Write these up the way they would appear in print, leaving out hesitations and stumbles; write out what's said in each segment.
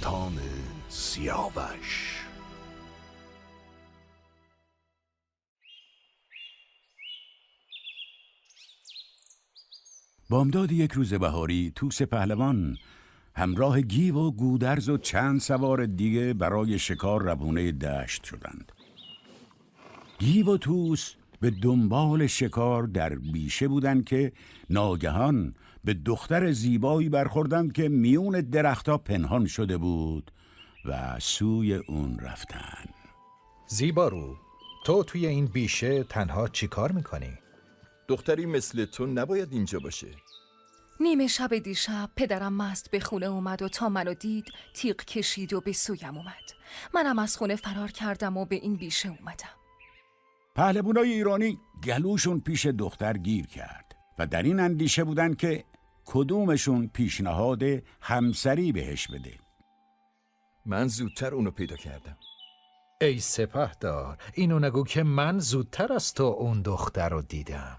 داستان سیاوش. بامداد یک روز بهاری توس پهلوان همراه گیو و گودرز و چند سوار دیگه برای شکار روونه دشت شدند. گیو و توس به دنبال شکار در بیشه بودند که ناگهان به دختر زیبایی برخوردند که میون درختها پنهان شده بود و سوی اون رفتن. زیبارو، تو توی این بیشه تنها چی کار میکنی؟ دختری مثل تو نباید اینجا باشه. نیمه شب دیشب پدرم مست به خونه اومد و تا منو دید تیغ کشید و به سویم اومد. منم از خونه فرار کردم و به این بیشه اومدم. پهلوانای ایرانی گلوشون پیش دختر گیر کرد و در این اندیشه بودن که کدومشون پیشنهاد همسری بهش بده. من زودتر اونو پیدا کردم. ای سپهدار، اینو نگو که من زودتر از تو اون دختر رو دیدم.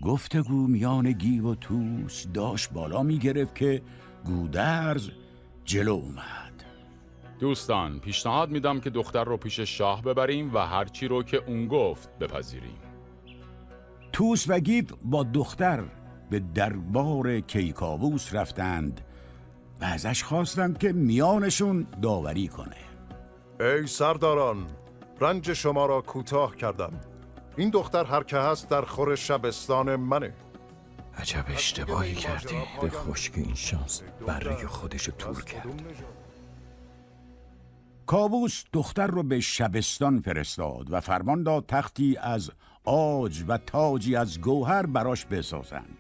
گفتگو میان گیو و توس داشت بالا میگرفت که گودرز جلو اومد. دوستان، پیشنهاد میدم که دختر رو پیش شاه ببریم و هرچی رو که اون گفت بپذیریم. توس و گیو با دختر به دربار کیکاووس رفتند و ازش خواستند که میانشون داوری کنه. ای سرداران، رنج شما را کوتاه کردم. این دختر هر که هست در خور شبستان منه. عجب اشتباهی کردی. به خشکی این شانس برای خودش تور کرد. کاووس دختر رو به شبستان فرستاد و فرمان داد تختی از عاج و تاجی از گوهر براش بسازند.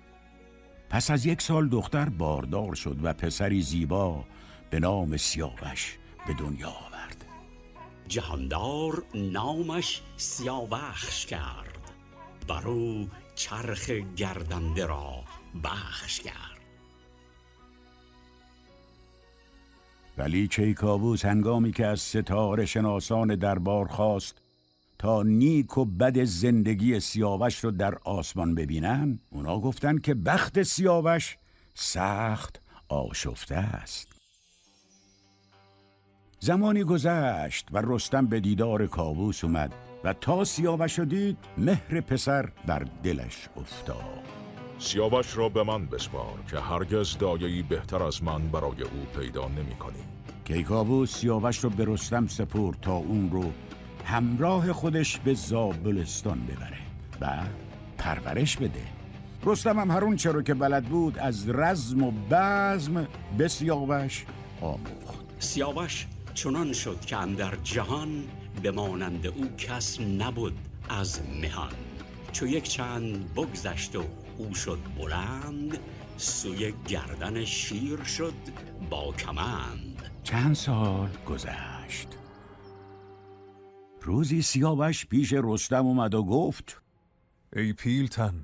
پس از 1 سال دختر باردار شد و پسری زیبا به نام سیاوش به دنیا آورد. جهاندار نامش سیاوخش کرد، برو چرخ گردنده را بخش کرد. ولی کیکاووس هنگامی که از ستاره شناسان دربار خواست تا نیک و بد زندگی سیاوش رو در آسمان ببینن، اونا گفتن که بخت سیاوش سخت آشفته است. زمانی گذشت و رستم به دیدار کاووس اومد و تا سیاوش رو دید مهر پسر بر دلش افتاد. سیاوش را به من بسپار که هرگز دایه‌ای بهتر از من برای او پیدا نمی‌کنی. کیکاووس سیاوش رو به رستم سپرد تا اون رو همراه خودش به زابلستان ببره و پرورش بده. رستم هم هر اون چرا که بلد بود از رزم و بزم به سیاوش آموخت. سیاوش چنان شد که اندر جهان بمانند او کس نبود از مهان. چو یک چند بگذشت و او شد بلند، سوی گردن شیر شد با کمند. چند سال گذشت. روزی سیاوش پیش رستم اومد و گفت: ای پیلتن،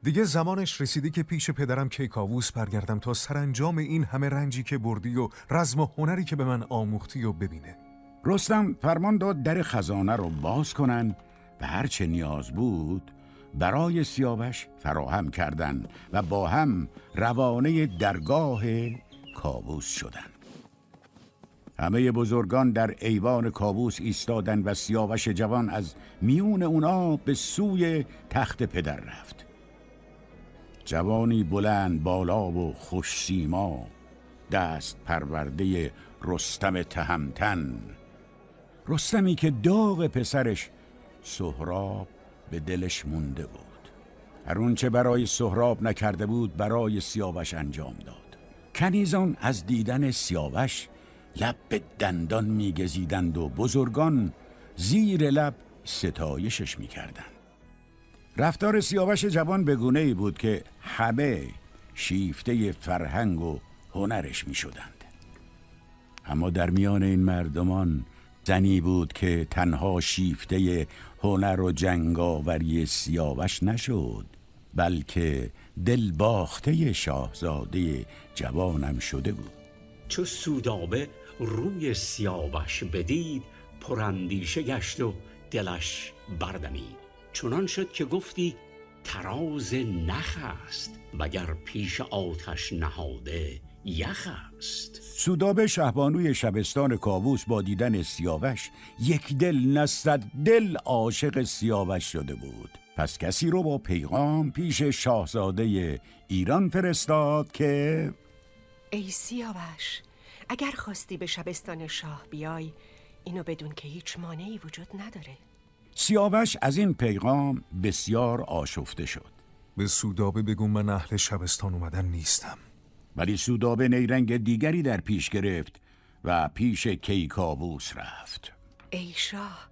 دیگه زمانش رسیدی که پیش پدرم کیکاووس برگردم تا سرانجام این همه رنجی که بردی و رزم و هنری که به من آموختی و ببینه. رستم فرمان داد در خزانه رو باز کنن و هرچه نیاز بود برای سیاوش فراهم کردن و با هم روانه درگاه کاووس شدند. همه بزرگان در ایوان کاووس ایستادند و سیاوش جوان از میون اونا به سوی تخت پدر رفت. جوانی بلند بالا و خوش سیما، دست پرورده رستم تهمتن، رستمی که داغ پسرش سهراب به دلش مونده بود. هر اون چه برای سهراب نکرده بود برای سیاوش انجام داد. کنیزان از دیدن سیاوش لب به دندان میگزیدند و بزرگان زیر لب ستایشش میکردند. رفتار سیاوش جوان به گونه‌ای بود که همه شیفته فرهنگ و هنرش میشدند. اما در میان این مردمان زنی بود که تنها شیفته هنر و جنگاوری سیاوش نشد، بلکه دل باخته شاهزاده جوانم شده بود. چو سودابه روی سیاوش بدید، پراندیشه گشت و دلش بردمید. چنان شد که گفتی تراز نخ است، وگر پیش آتش نهاده یخ است. سودابه شهبانوی شبستان کاووس با دیدن سیاوش یک دل نه صد دل عاشق سیاوش شده بود. پس کسی رو با پیغام پیش شاهزاده ایران فرستاد که ای سیاوش، اگر خواستی به شبستان شاه بیای، اینو بدون که هیچ مانعی وجود نداره. سیاوش از این پیغام بسیار آشفته شد. به سودابه بگو من اهل شبستان اومدن نیستم. ولی سودابه نیرنگ دیگری در پیش گرفت و پیش کیکاووس رفت. ای شاه،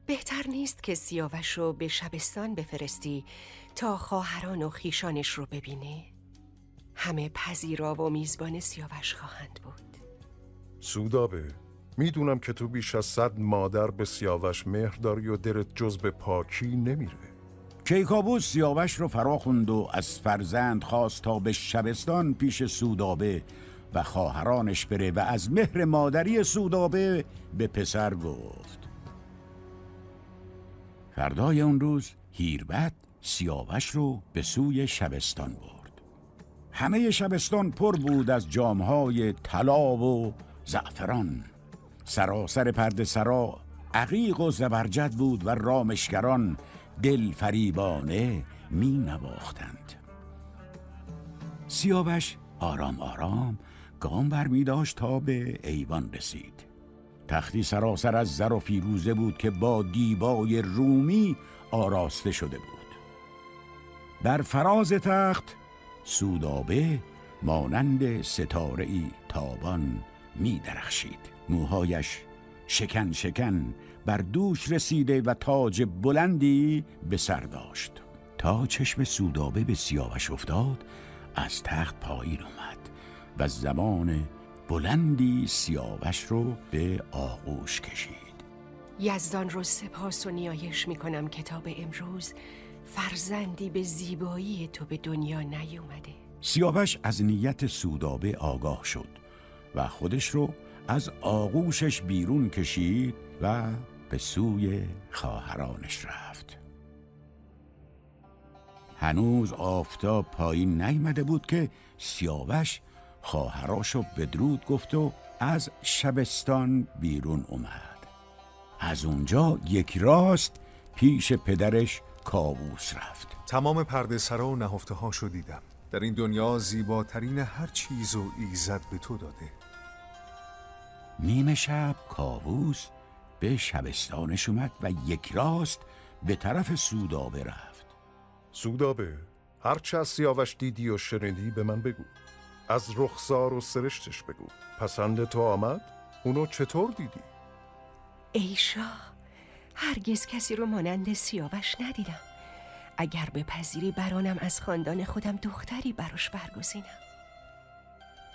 بهتر نیست که سیاوش رو به شبستان بفرستی تا خواهران و خیشانش رو ببینه؟ همه پذیرا و میزبان سیاوش خواهند بود. سودابه، میدونم که تو بیش از 100 مادر به سیاوش مهر داری و دلت جز به پاکی نمیره. کیکاووس سیاوش رو فرا خوند و از فرزند خواست تا به شبستان پیش سودابه و خواهرانش بره و از مهر مادری سودابه به پسر گفت. فردای اون روز هیربد سیاوش رو به سوی شبستان برد. همه شبستان پر بود از جامهای طلا و زعفران. سراسر پرده سرا عقیق و زبرجد بود و رامشگران دل فریبانه می نواختند. سیاوش آرام آرام گام بر می داشت تا به ایوان رسید. تختی سراسر از زر و فیروزه بود که با دیبای رومی آراسته شده بود. در فراز تخت سودابه مانند ستاره‌ای تابان می درخشید. موهایش شکن شکن بر دوش رسیده و تاج بلندی به سر داشت. تا چشم سودابه به سیاوش افتاد از تخت پایین اومد و زمان بلندی سیاوش رو به آغوش کشید. یزدان رو سپاس و نیایش میکنم که تا به امروز فرزندی به زیبایی تو به دنیا نیومده. سیاوش از نیت سودابه آگاه شد و خودش رو از آغوشش بیرون کشید و به سوی خواهرانش رفت. هنوز آفتاب پایین نیامده بود که سیاوش خواهراشو بدرود گفت و از شبستان بیرون اومد. از اونجا یک راست پیش پدرش کاووس رفت. تمام پرده سرا و نهفته هاشو دیدم. در این دنیا زیباترین هر چیز و ایزد به تو داده. نیمه شب کاووس به شبستانش اومد و یک راست به طرف سودابه رفت. سودابه، هرچه از سیاوش دیدی و شنیدی به من بگو. از رخسار و سرشتش بگو. پسند تو آمد؟ اونو چطور دیدی؟ ای شاه، هرگز کسی رو مانند سیاوش ندیدم. اگر بپذیری برانم از خاندان خودم دختری براش برگزینم.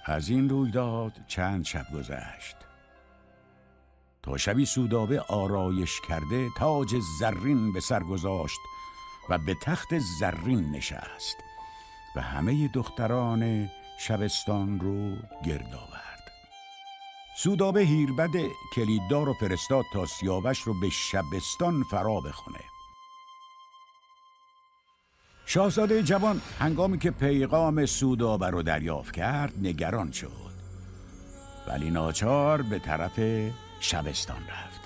از این رویداد چند شب گذشت تا شبی سودابه آرایش کرده تاج زرین به سر گذاشت و به تخت زرین نشست و همه دختران شبستان رو گرد آورد. سودابه هیربد کلیددار رو فرستاد تا سیاوش رو به شبستان فرا بخونه. شاهزاده جوان هنگامی که پیغام سودابه رو دریافت کرد نگران شد، ولی ناچار به طرف شبستان رفت.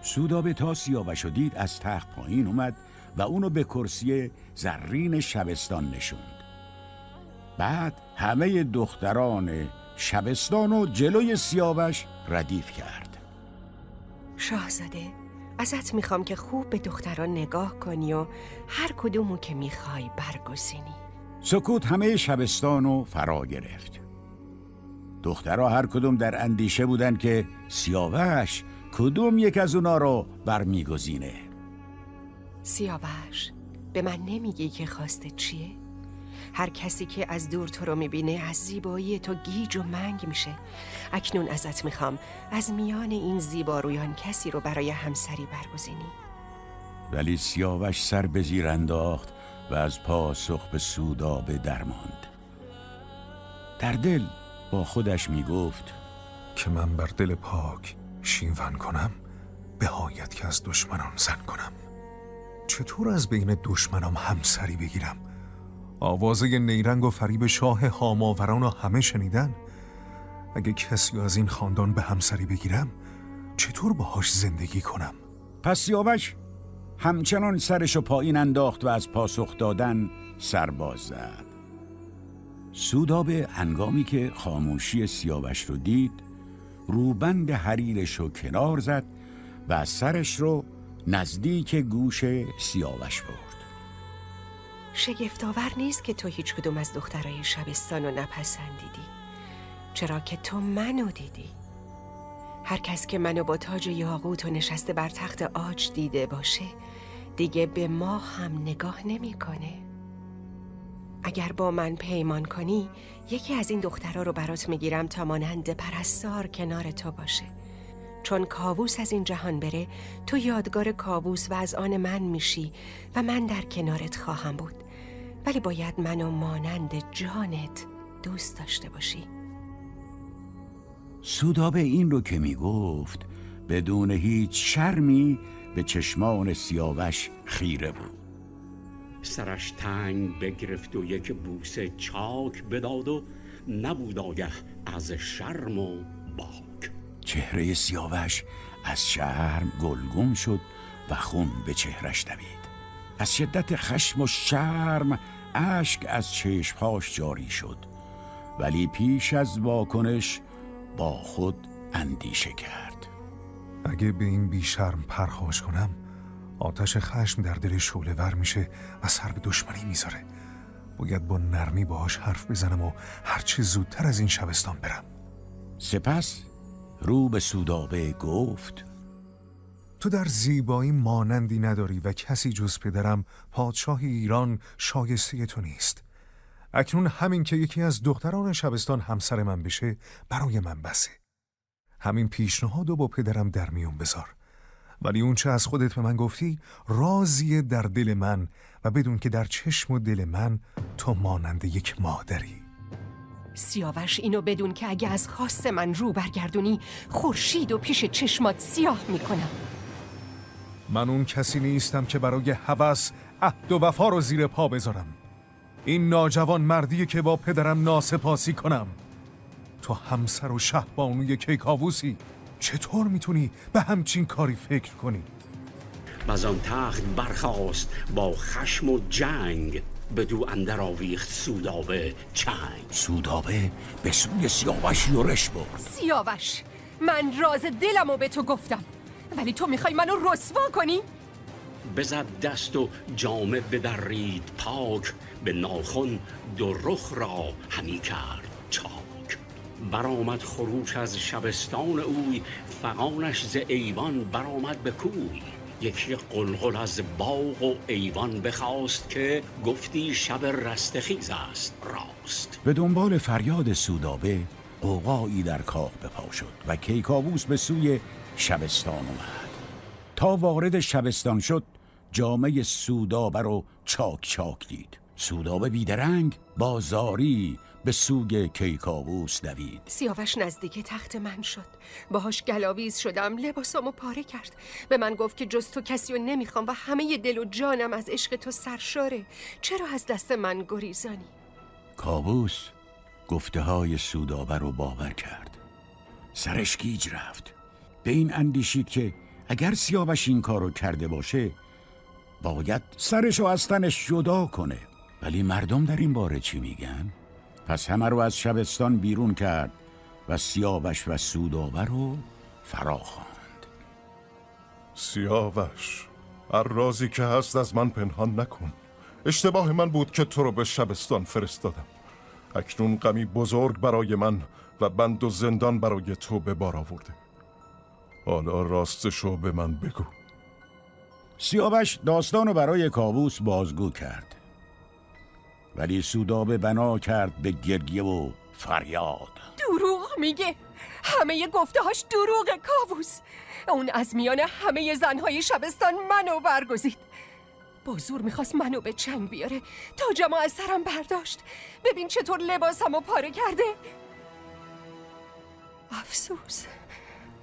سودابه تا سیاوش رو دید از تخت پایین اومد و اونو به کرسی زرین شبستان نشوند. بعد همه دختران شبستان و جلوی سیاوش ردیف کرد. شاهزاده، ازت میخوام که خوب به دختران نگاه کنی و هر کدومو که میخوای برگزینی. سکوت همه شبستانو فرا گرفت. دخترها هر کدوم در اندیشه بودن که سیاوش کدوم یک از اونا رو برمیگزینه. سیاوش، به من نمیگی که خواسته چیه؟ هر کسی که از دور تو رو میبینه از زیبایی تو گیج و منگ میشه. اکنون ازت میخوام از میان این زیبارویان کسی رو برای همسری برگزینی. ولی سیاوش سر به زیر انداخت و از پاسخ به سودابه درماند. در دل با خودش میگفت که من بر دل پاک شینون کنم، بهایت که از دشمنان زن کنم. چطور از بین دشمنام همسری بگیرم؟ آوازه نیرنگ و فریب شاه هاماوران رو همه شنیدن. اگه کسی از این خاندان به همسری بگیرم چطور باهاش زندگی کنم؟ پس سیاوش همچنان سرشو پایین انداخت و از پاسخ دادن سرباز زد. سودابه هنگامی که خاموشی سیاوش رو دید روبند حریرش رو کنار زد و سرش رو نزدیک گوش سیاوش برد. شگفت‌آور نیست که تو هیچ کدوم از دخترای شبستان رو نپسندیدی، چرا که تو منو دیدی. هر کس که منو با تاج یاقوت و نشسته بر تخت عاج دیده باشه دیگه به ما هم نگاه نمیکنه. اگر با من پیمان کنی یکی از این دخترها رو برات میگیرم تا مانند پرستار کنار تو باشه. چون کاووس از این جهان بره تو یادگار کاووس و از آن من میشی و من در کنارت خواهم بود، ولی باید منو مانند جانت دوست داشته باشی. سودابه این رو که می گفت بدون هیچ شرمی به چشمان سیاوش خیره بود. سرش تنگ بگرفت و یک بوسه چاک بداد و نبود آگه از شرم و باک. چهره سیاوش از شرم گلگون شد و خون به چهرش دوید. از شدت خشم و شرم اشک از چشمهاش جاری شد، ولی پیش از واکنش با خود اندیشه کرد. اگه به این بیشرم پرخاش کنم آتش خشم در دل شعله ور میشه و سر به دشمنی میذاره. باید با نرمی باهاش حرف بزنم و هرچه زودتر از این شبستان برم. سپس رو به سودابه گفت: تو در زیبایی مانندی نداری و کسی جز پدرم پادشاه ایران شایسته تو نیست. اکنون همین که یکی از دختران شبستان همسر من بشه برای من بسه. همین پیشنهادو با پدرم در میون بذار. ولی اون چه از خودت به من گفتی رازیه در دل من و بدون که در چشم و دل من تو مانند یک مادری. سیاوش اینو بدون که اگه از خواست من رو برگردونی خورشید و پیش چشمات سیاه میکنم. من اون کسی نیستم که برای هوس عهد و وفا رو زیر پا بذارم. این ناجوان مردیه که با پدرم ناسپاسی کنم. تو همسر و شهبانوی کیکاووسی، چطور میتونی به همچین کاری فکر کنی؟ و آن تخت برخاست با خشم و جنگ، بدو اندر آویخت سودابه چنگ. سودابه به سوی سیاوش یورش برد. سیاوش، من راز دلمو به تو گفتم، ولی تو میخوای منو رسوا کنی؟ بزد دست و جامه بدرید پاک، به ناخن دو رخ را همی کرد چاک. برآمد خروش از شبستان اوی، فغانش ز ایوان برآمد به کوی. یکی قلقل از باغ و ایوان بخواست، که گفتی شب رستخیز است راست. به دنبال فریاد سودابه غوغایی در کاخ بپا شد و کیکاووس به سوی شبستان اومد. تا وارد شبستان شد جامه سودابه رو چاک چاک دید. سودابه بیدرنگ با زاری به سوی کیکاووس دوید. سیاوش نزدیک تخت من شد، باهاش گلاویز شدم، لباسامو پاره کرد. به من گفت که جز تو کسی رو نمیخوام و همه دل و جانم از عشق تو سرشاره. چرا از دست من گریزانی؟ کاووس گفته های سودابه رو باور کرد. سرش گیج رفت. به این اندیشید که اگر سیاوش این کارو کرده باشه باید سرشو از تنش جدا کنه. ولی مردم در این باره چی میگن؟ پس همه رو از شبستان بیرون کرد و سیاوش و سودابه رو فرا خواند. سیاوش، هر رازی که هست از من پنهان نکن. اشتباه من بود که تو رو به شبستان فرستادم. اکنون غمی بزرگ برای من و بند و زندان برای تو به بار آورده. حالا راستشو به من بگو. سیاوش داستانو برای کاووس بازگو کرد، ولی سودابه بنا کرد به گریه و فریاد. دروغ میگه، همه گفته هاش دروغه کاووس. اون از میان همه زنهای شبستان منو برگزید. با زور میخواست منو به چنگ بیاره، تاجمو از سرم برداشت. ببین چطور لباسمو پاره کرده.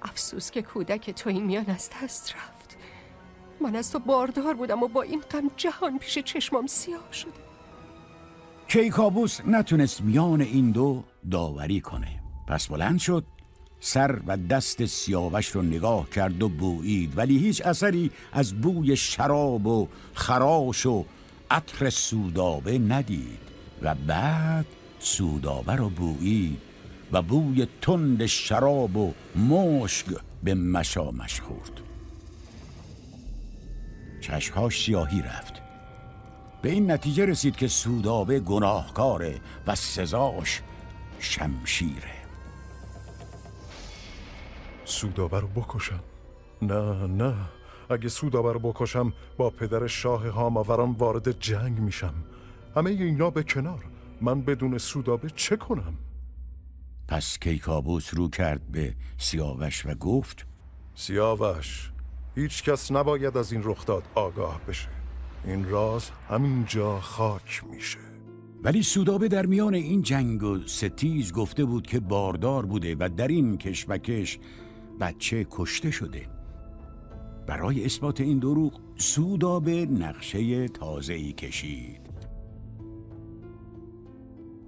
افسوس که کودک تو این میان از دست رفت. من از تو باردار بودم و با این غم جهان پیش چشمام سیاه شده. کیکاووس نتونست میان این دو داوری کنه. پس بلند شد، سر و دست سیاوش رو نگاه کرد و بویید، ولی هیچ اثری از بوی شراب و خراش و عطر سودابه ندید. و بعد سودابه رو بویید و بوی تند شراب و مشک به مشامش خورد. چشمهاش سیاهی رفت. به این نتیجه رسید که سودابه گناهکاره و سزاش شمشیره. سودابه رو بکشم؟ نه، اگه سودابه رو بکشم با پدر شاه هاماوران وارد جنگ میشم. همه اینا به کنار، من بدون سودابه چه کنم؟ پس کیکاووس رو کرد به سیاوش و گفت: سیاوش، هیچ کس نباید از این رخداد آگاه بشه. این راز همینجا خاک میشه. ولی سودابه در میان این جنگ و ستیز گفته بود که باردار بوده و در این کشمکش بچه کشته شده. برای اثبات این دروغ سودابه نقشه تازه‌ای کشید.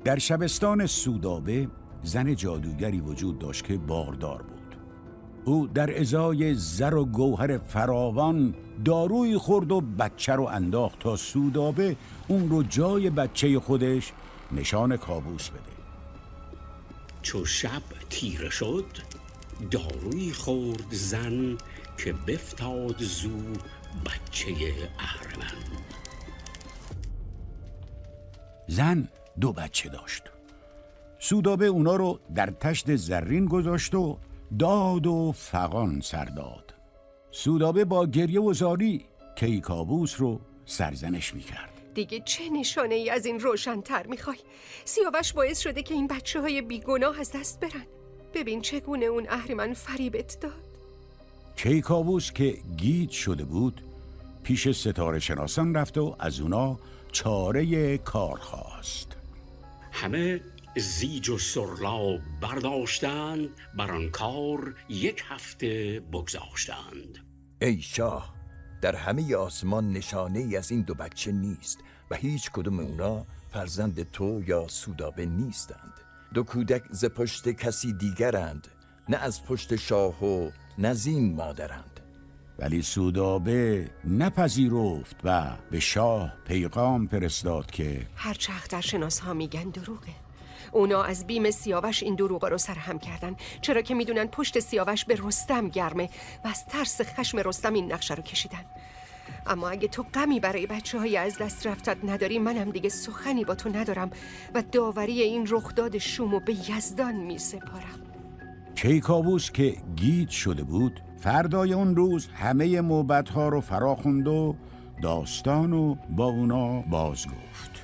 در شبستان سودابه زن جادوگری وجود داشت که باردار بود. او در ازای زر و گوهر فراوان دارویی خورد و بچه رو انداخت تا سودابه اون رو جای بچه خودش نشان کابوس بده. چو شب تیره شد، دارویی خورد زن که بفتاد زو بچه اهرمن. زن 2 بچه داشت. سودابه اونا رو در تشت زرین گذاشت و داد و فغان سر داد. سودابه با گریه و زاری کیکاووس رو سرزنش میکرد. دیگه چه نشانه ای از این روشن‌تر میخوای؟ سیاوش باعث شده که این بچه های بیگناه از دست برن. ببین چگونه اون اهریمن فریبت داد. کیکاووس که گیج شده بود پیش ستاره شناسان رفت و از اونا چاره کار خواست. همه زیج و سرلا برداشتند، بر آن کار 1 هفته بگذاشتند. ای شاه، در همه آسمان نشانه ای از این 2 بچه نیست و هیچ کدوم اونا فرزند تو یا سودابه نیستند. 2 کودک ز پشت کسی دیگرند، نه از پشت شاه و نه زین مادرند. ولی سودابه نپذیرفت و به شاه پیغام فرستاد که هرچه اخترشناس ها میگن دروغه. اونا از بیم سیاوش این دروغا رو سرهم کردن، چرا که میدونن پشت سیاوش به رستم گرمه و از ترس خشم رستم این نقشه رو کشیدن. اما اگه تو غمی برای بچه های از دست رفتت نداری، منم دیگه سخنی با تو ندارم و داوری این رخداد شومو به یزدان میسپارم. کیکاووس که گیج شده بود فردای اون روز همه موبدها رو فرا خوند و داستانو با اونا باز گفت.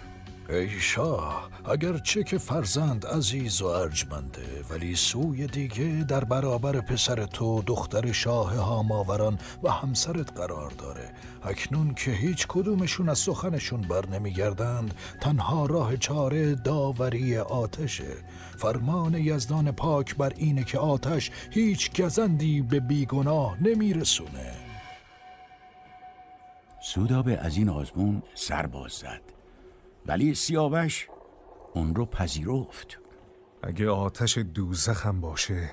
ای شاه، اگرچه که فرزند عزیز و ارجمنده، ولی سوی دیگه در برابر پسر تو دختر شاه هاماوران و همسرت قرار داره. اکنون که هیچ کدومشون از سخنشون بر نمیگردند، تنها راه چاره داوری آتشه. فرمان یزدان پاک بر اینه که آتش هیچ گزندی به بیگناه نمیرسونه. سودابه از این آزمون سر باز زد، ولی سیاوش اون رو پذیرفت. اگه آتش دوزخ هم باشه،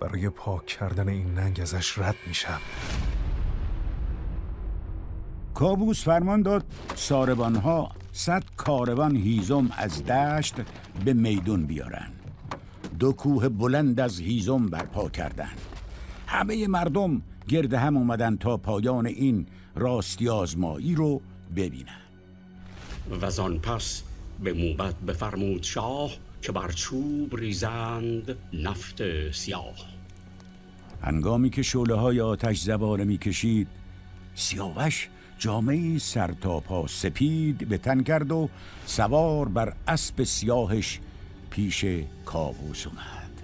برای پاک کردن این ننگ ازش رد میشم. کاووس فرمان داد ساربانها 100 کاروان هیزم از دشت به میدون بیارن. 2 کوه بلند از هیزم برپا کردند. همه مردم گرد هم اومدن تا پایان این راستی آزمایی رو ببینن. و آن پس به موبد بفرمود شاه که بر چوب ریزند نفت سیاه. هنگامی که شعله‌های آتش زبانه می‌کشید، سیاوش جامه‌ای سر تا پا سپید به تن کرد و سوار بر اسب سیاهش پیش کاووس اومد.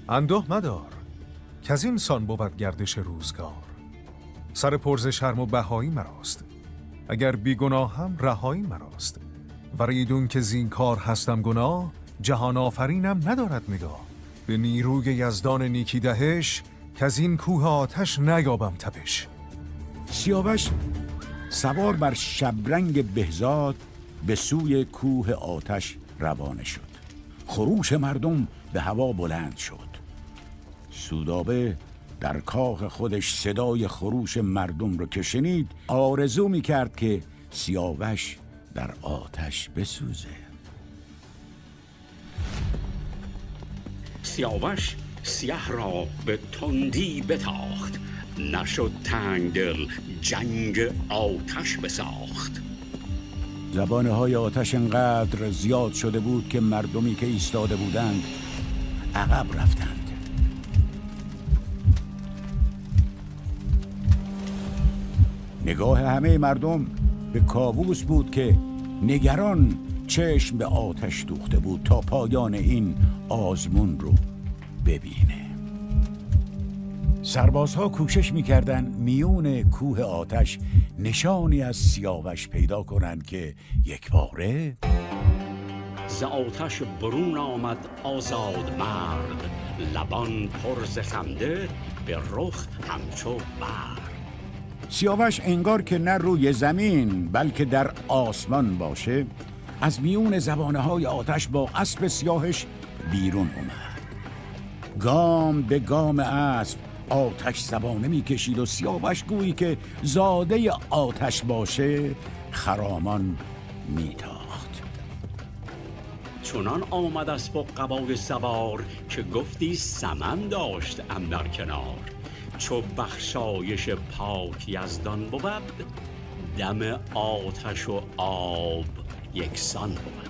اندوه مدار که از این سان بود گردش روزگار. سر پرز شرم و بهایی مراست، اگر بیگناه هم رهایی مراست. وریدون که زین کار هستم گناه، جهان آفرینم ندارد نگاه. به نیروی یزدان نیکی دهش، که از این کوه آتش نیابم تپش. سیاوش سوار بر شبرنگ بهزاد به سوی کوه آتش روانه شد. خروش مردم به هوا بلند شد. سودابه در کاخ خودش صدای خروش مردم رو که شنید آرزو می کرد که سیاوش در آتش بسوزه. سیاوش سیه را به تندی بتاخت، نشد تنگ دل جنگ آتش بساخت. زبانه های آتش انقدر زیاد شده بود که مردمی که ایستاده بودند عقب رفتند. نگاه همه مردم به کاووس بود که نگران چشم به آتش دوخته بود تا پایان این آزمون رو ببینه. سربازها کوشش می‌کردند میون کوه آتش نشانی از سیاوش پیدا کنند که یکباره ز آتش برون آمد آزاد مرد، لبان پر ز خنده به رخ همچو برد. سیاوش انگار که نه روی زمین بلکه در آسمان باشه از میون زبانه های آتش با اسب سیاهش بیرون اومد. گام به گام اسب آتش زبانه میکشید و سیاوش گویی که زاده آتش باشه خرامان میتاخت. چنان آمد اسب و قبای سوار که گفتی سمن داشت اندر کنار. چو بخشایش پاک یزدان بود، دم آتش و آب یکسان بود.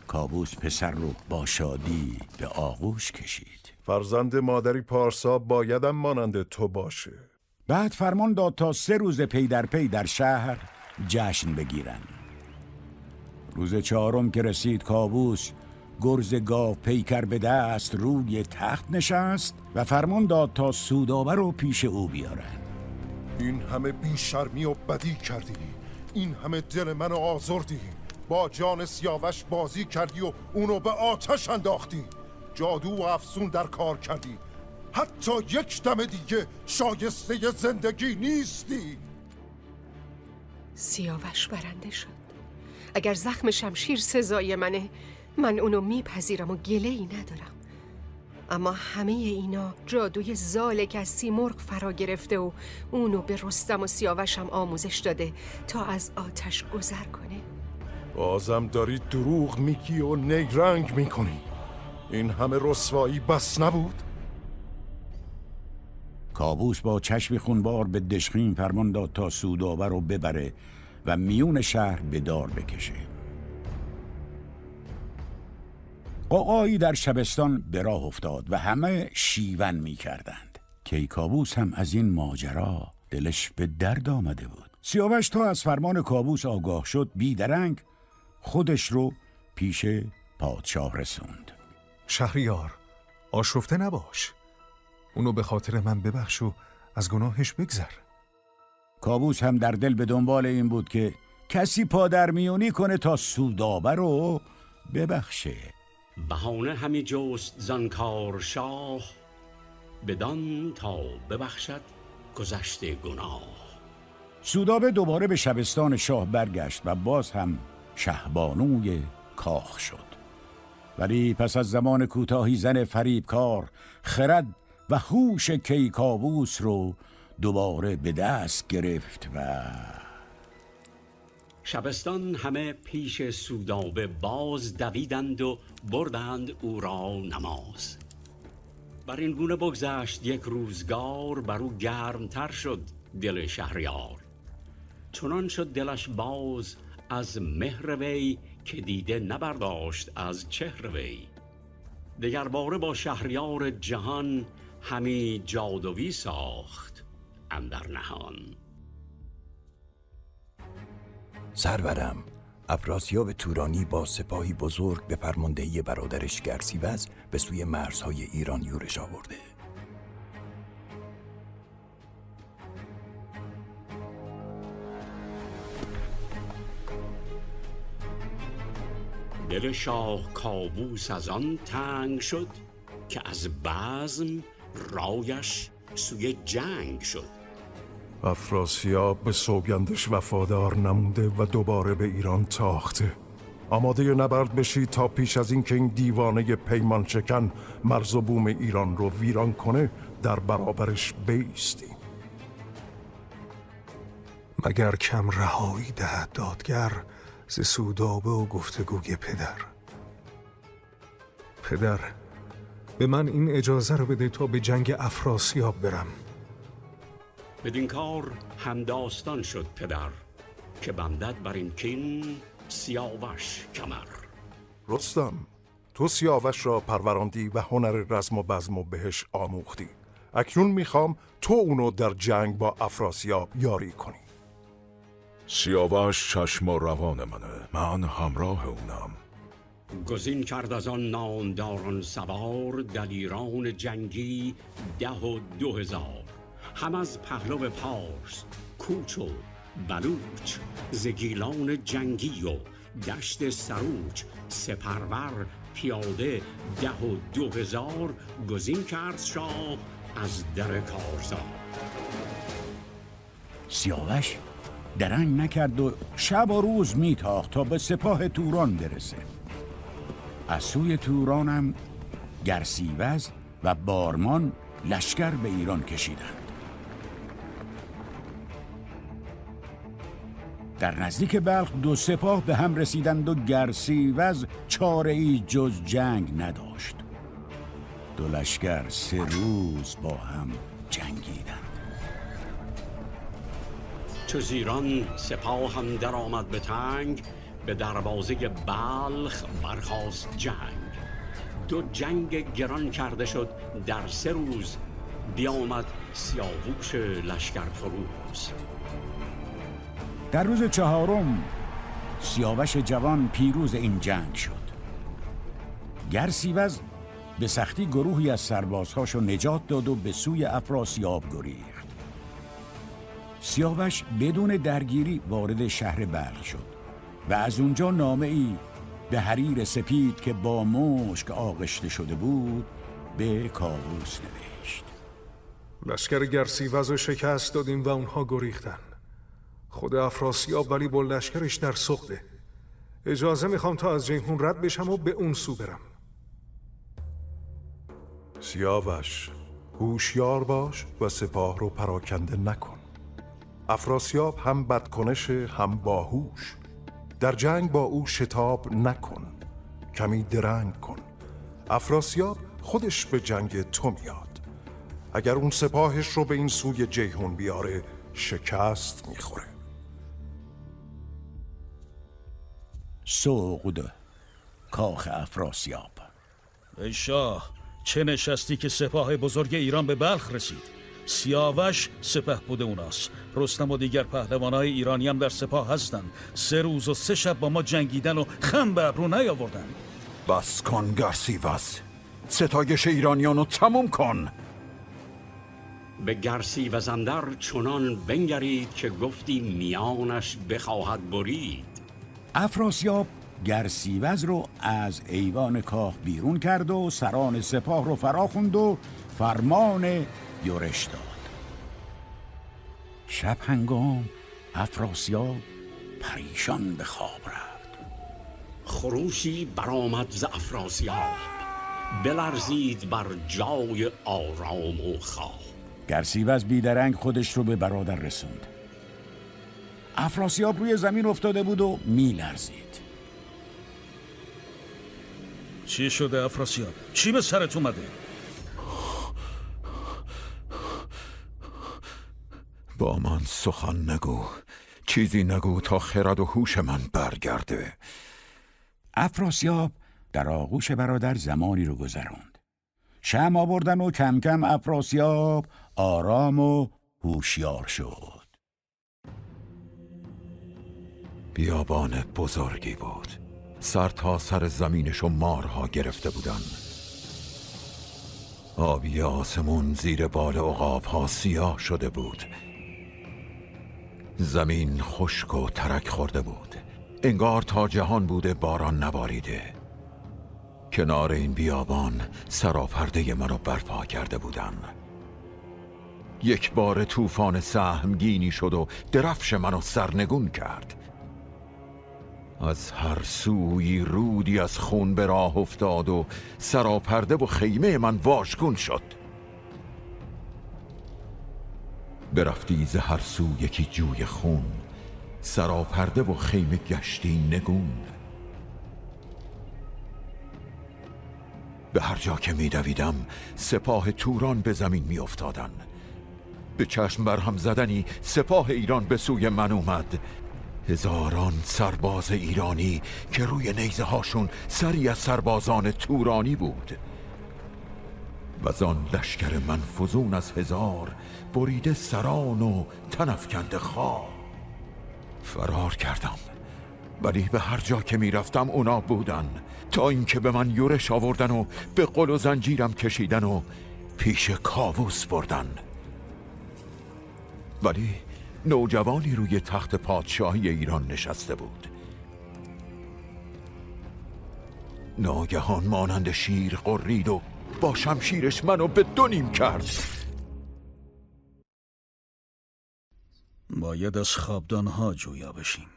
کاووس پسر رو با شادی به آغوش کشید. فرزند مادری پارسا بایدم مانند تو باشه. بعد فرمان داد تا 3 روز پی در پی در شهر جشن بگیرن. روز 4 که رسید کاووس گرز گاو پیکر به دست روی تخت نشست و فرمان داد تا سودابه رو پیش او بیارن. این همه بیشرمی و بدی کردی، این همه دل منو آزردی، با جان سیاوش بازی کردی و اونو به آتش انداختی، جادو و افسون در کار کردی، حتی یک دم دیگه شایسته زندگی نیستی. سیاوش برنده شد. اگر زخم شمشیر سزای منه، من اونو میپذیرم و گله‌ای ندارم. اما همه اینا جادوی زاله که از سیمرغ فرا گرفته و اونو به رستم و سیاوشم آموزش داده تا از آتش گذر کنه. بازم داری دروغ میگی و نیرنگ میکنی. این همه رسوایی بس نبود؟ کاووس با چشم خونبار به دشخیم فرمان داد تا سودابه رو ببره و میون شهر به دار بکشه. قوقایی در شبستان به راه افتاد و همه شیون می کردند. کیکاووس هم از این ماجرا دلش به درد آمده بود. سیاوش تا از فرمان کاووس آگاه شد بیدرنگ خودش رو پیش پادشاه رسوند. شهریار، آشفته نباش. اونو به خاطر من ببخش و از گناهش بگذر. کاووس هم در دل به دنبال این بود که کسی پادرمیونی کنه تا سودابه رو ببخشه. بهانه همی جست زنکار شاه، بدان تا ببخشد گذشته گناه. سودابه دوباره به شبستان شاه برگشت و باز هم شهبانوی کاخ شد. ولی پس از زمان کوتاهی زن فریبکار خرد و هوش کیکاووس رو دوباره به دست گرفت و شبستان همه پیش سودابه باز دویدند و بردند او را نماز. بر این گونه بگذشت یک روزگار، بر او گرمتر شد دل شهریار. چنان شد دلش باز از مهر وی، که دیده نبرداشت از چهر وی. دگر باره با شهریار جهان، همی جادویی ساخت اندر نهان. سرورم، افراسیاب تورانی با سپاهی بزرگ به فرماندهی برادرش گرسیوز به سوی مرزهای ایران یورش آورده. دل شاه کاووس از آن تنگ شد، که از بزم رایش سوی جنگ شد. افراسیاب به سوگندش وفادار نموده و دوباره به ایران تاخته. آماده نبرد بشید تا پیش از این که این دیوانه پیمان شکن مرز و بوم ایران رو ویران کنه در برابرش بایستیم. مگر کم رهایی دهد دادگر ز سودابه و گفتگوی پدر. پدر، به من این اجازه رو بده تا به جنگ افراسیاب برم. بدین کار همداستان شد پدر، که بندد بر این کین سیاوش کمر. رستم، تو سیاوش را پروراندی و هنر رزم و بزم و بهش آموختی. اکنون میخوام تو اونو در جنگ با افراسیاب یاری کنی. سیاوش چشم و روان منه، من همراه اونم. گزین کرد از آن نامداران سوار، دلیران جنگی 10,000 هم از پهلو پارس، کوچ و بلوچ، ز گیلان جنگی و دشت سروج، سپرور پیاده 10,000 گزین کرد شاه از در کارزار. سیاوش درنگ نکرد و شب و روز میتاخت تا به سپاه توران برسه. از سوی تورانم گرسیوز و بارمان لشکر به ایران کشیدند. در نزدیک بلخ 2 سپاه به هم رسیدند و گرسیوز چاره‌ای جز جنگ نداشت. 2 لشکر 3 روز با هم جنگیدند. چو زیران سپاه هم در آمد به تنگ، به دروازه بلخ برخاست جنگ. 2 جنگ گران کرده شد در 3 روز، بیامد سیاووش لشکر فروز. در روز 4 سیاوش جوان پیروز این جنگ شد. گرسیوز به سختی گروهی از سربازهاشو نجات داد و به سوی افراسیاب گریخت. سیاوش بدون درگیری وارد شهر بلخ شد و از اونجا نامه‌ای به حریر سپید که با مشک آغشته شده بود به کاووس نوشت. لشکر گرسیوز رو شکست دادیم و اونها گریختن. خود افراسیاب ولی با لشکرش در سقده. اجازه میخوام تا از جیهون رد بشم و به اون سو برم. سیاوش، هوشیار باش و سپاه رو پراکنده نکن. افراسیاب هم بدکنش هم باهوش. در جنگ با او شتاب نکن، کمی درنگ کن. افراسیاب خودش به جنگ تو میاد. اگر اون سپاهش رو به این سوی جیهون بیاره شکست میخوره. سقد کاخ افراسیاب. ای شاه، چه نشستی که سپاه بزرگ ایران به بلخ رسید؟ سیاوش سپهبد اوناست. رستم و دیگر پهلوانای ایرانی هم در سپاه هستن. 3 روز و 3 شب با ما جنگیدن و خم به ابرو نیاوردن. بس کن گرسیوز، ستایش ایرانیانو تموم کن. به گرسیوز اندر چنان بنگرید، که گفتی میانش بخواهد برید. افراسیاب گرسیوز رو از ایوان کاخ بیرون کرد و سران سپاه رو فراخوند و فرمان یورش داد. شب هنگام افراسیاب پریشان به خواب رفت. خروشی برآمد ز افراسیاب، بلرزید بر جای آرام و خواب. گرسیوز بیدرنگ خودش رو به برادر رسوند. افراسیاب روی زمین افتاده بود و میلرزید. چی شده افراسیاب؟ چی به سرت اومده؟ با من سخن نگو، چیزی نگو تا خرد و هوش من برگرده. افراسیاب در آغوش برادر زمانی رو گذراند. شمع آوردن و کم کم افراسیاب آرام و هوشیار شد. بیابان بزرگی بود. سر تا سر زمینشو مارها گرفته بودن. آبی آسمون زیر بال عقاب‌ها سیاه شده بود. زمین خشک و ترک خورده بود. انگار تا جهان بوده باران نباریده. کنار این بیابان سراپرده منو برپا کرده بودن. یک بار طوفان سهمگینی شد و درفش منو سرنگون کرد. از هر سوی رودی از خون به راه افتاد و سراپرده و خیمه من واژگون شد. برفتی ز هر سو یکی جوی خون، سراپرده و خیمه گشتی نگون. به هر جا که می دویدم سپاه توران به زمین می افتادن. به چشم برهم زدنی سپاه ایران به سوی من اومد. هزاران سرباز ایرانی که روی نیزه هاشون سری از سربازان تورانی بود. و زان لشکر من فزون از هزار، بریده سران و تن افکنده خوار. فرار کردم، ولی به هر جا که می رفتم اونا بودن، تا اینکه به من یورش آوردن و به قل و زنجیرم کشیدن و پیش کاووس بردن. ولی نوجوانی روی تخت پادشاهی ایران نشسته بود. ناگهان مانند شیر قرید و با شمشیرش منو به دو نیم کرد. باید از خوابدانها جویا بشیم.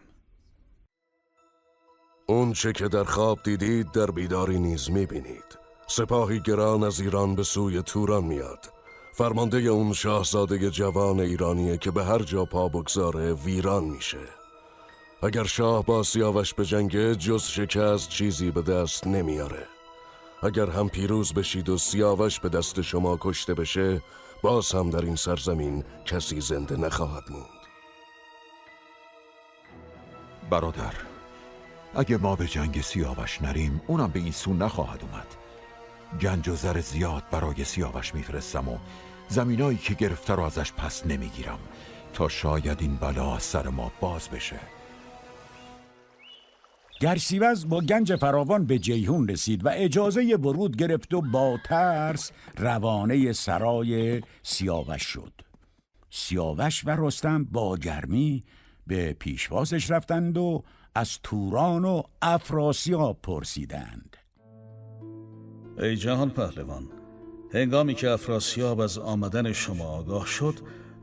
اون چه که در خواب دیدید در بیداری نیز میبینید. سپاهی گران از ایران به سوی توران میاد. فرمانده اون شاهزاده جوان ایرانیه که به هر جا پا بگذاره ویران میشه. اگر شاه با سیاوش به جنگه جز شکست چیزی به دست نمیاره. اگر هم پیروز بشید و سیاوش به دست شما کشته بشه، باز هم در این سرزمین کسی زنده نخواهد موند. برادر، اگه ما به جنگ سیاوش نریم اونم به این سو نخواهد اومد. گنج و زر زیاد برای سیاوش میفرستم و زمینایی که گرفته رو ازش پس نمیگیرم تا شاید این بلا از سر ما باز بشه. گرسیوز با گنج فراوان به جیهون رسید و اجازه ورود گرفت و با ترس روانه سرای سیاوش شد. سیاوش و رستم با گرمی به پیشوازش رفتند و از توران و افراسیاب پرسیدند. ای جهان پهلوان، هنگامی که افراسیاب از آمدن شما آگاه شد،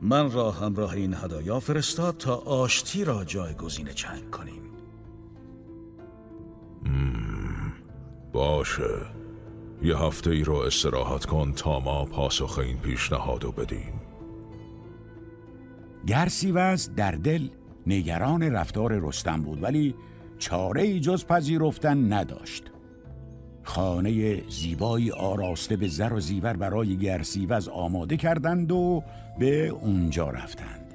من را همراه این هدایا فرستاد تا آشتی را جایگزین جنگ کنیم. باشه، یه هفته ای رو استراحت کن تا ما پاسخ این پیشنهادو بدیم. گرسیوز در دل نگران رفتار رستم بود، ولی چاره ای جز پذیرفتن نداشت. خانه زیبایی آراسته به زر و زیور برای گرسیوز آماده کردند و به اونجا رفتند.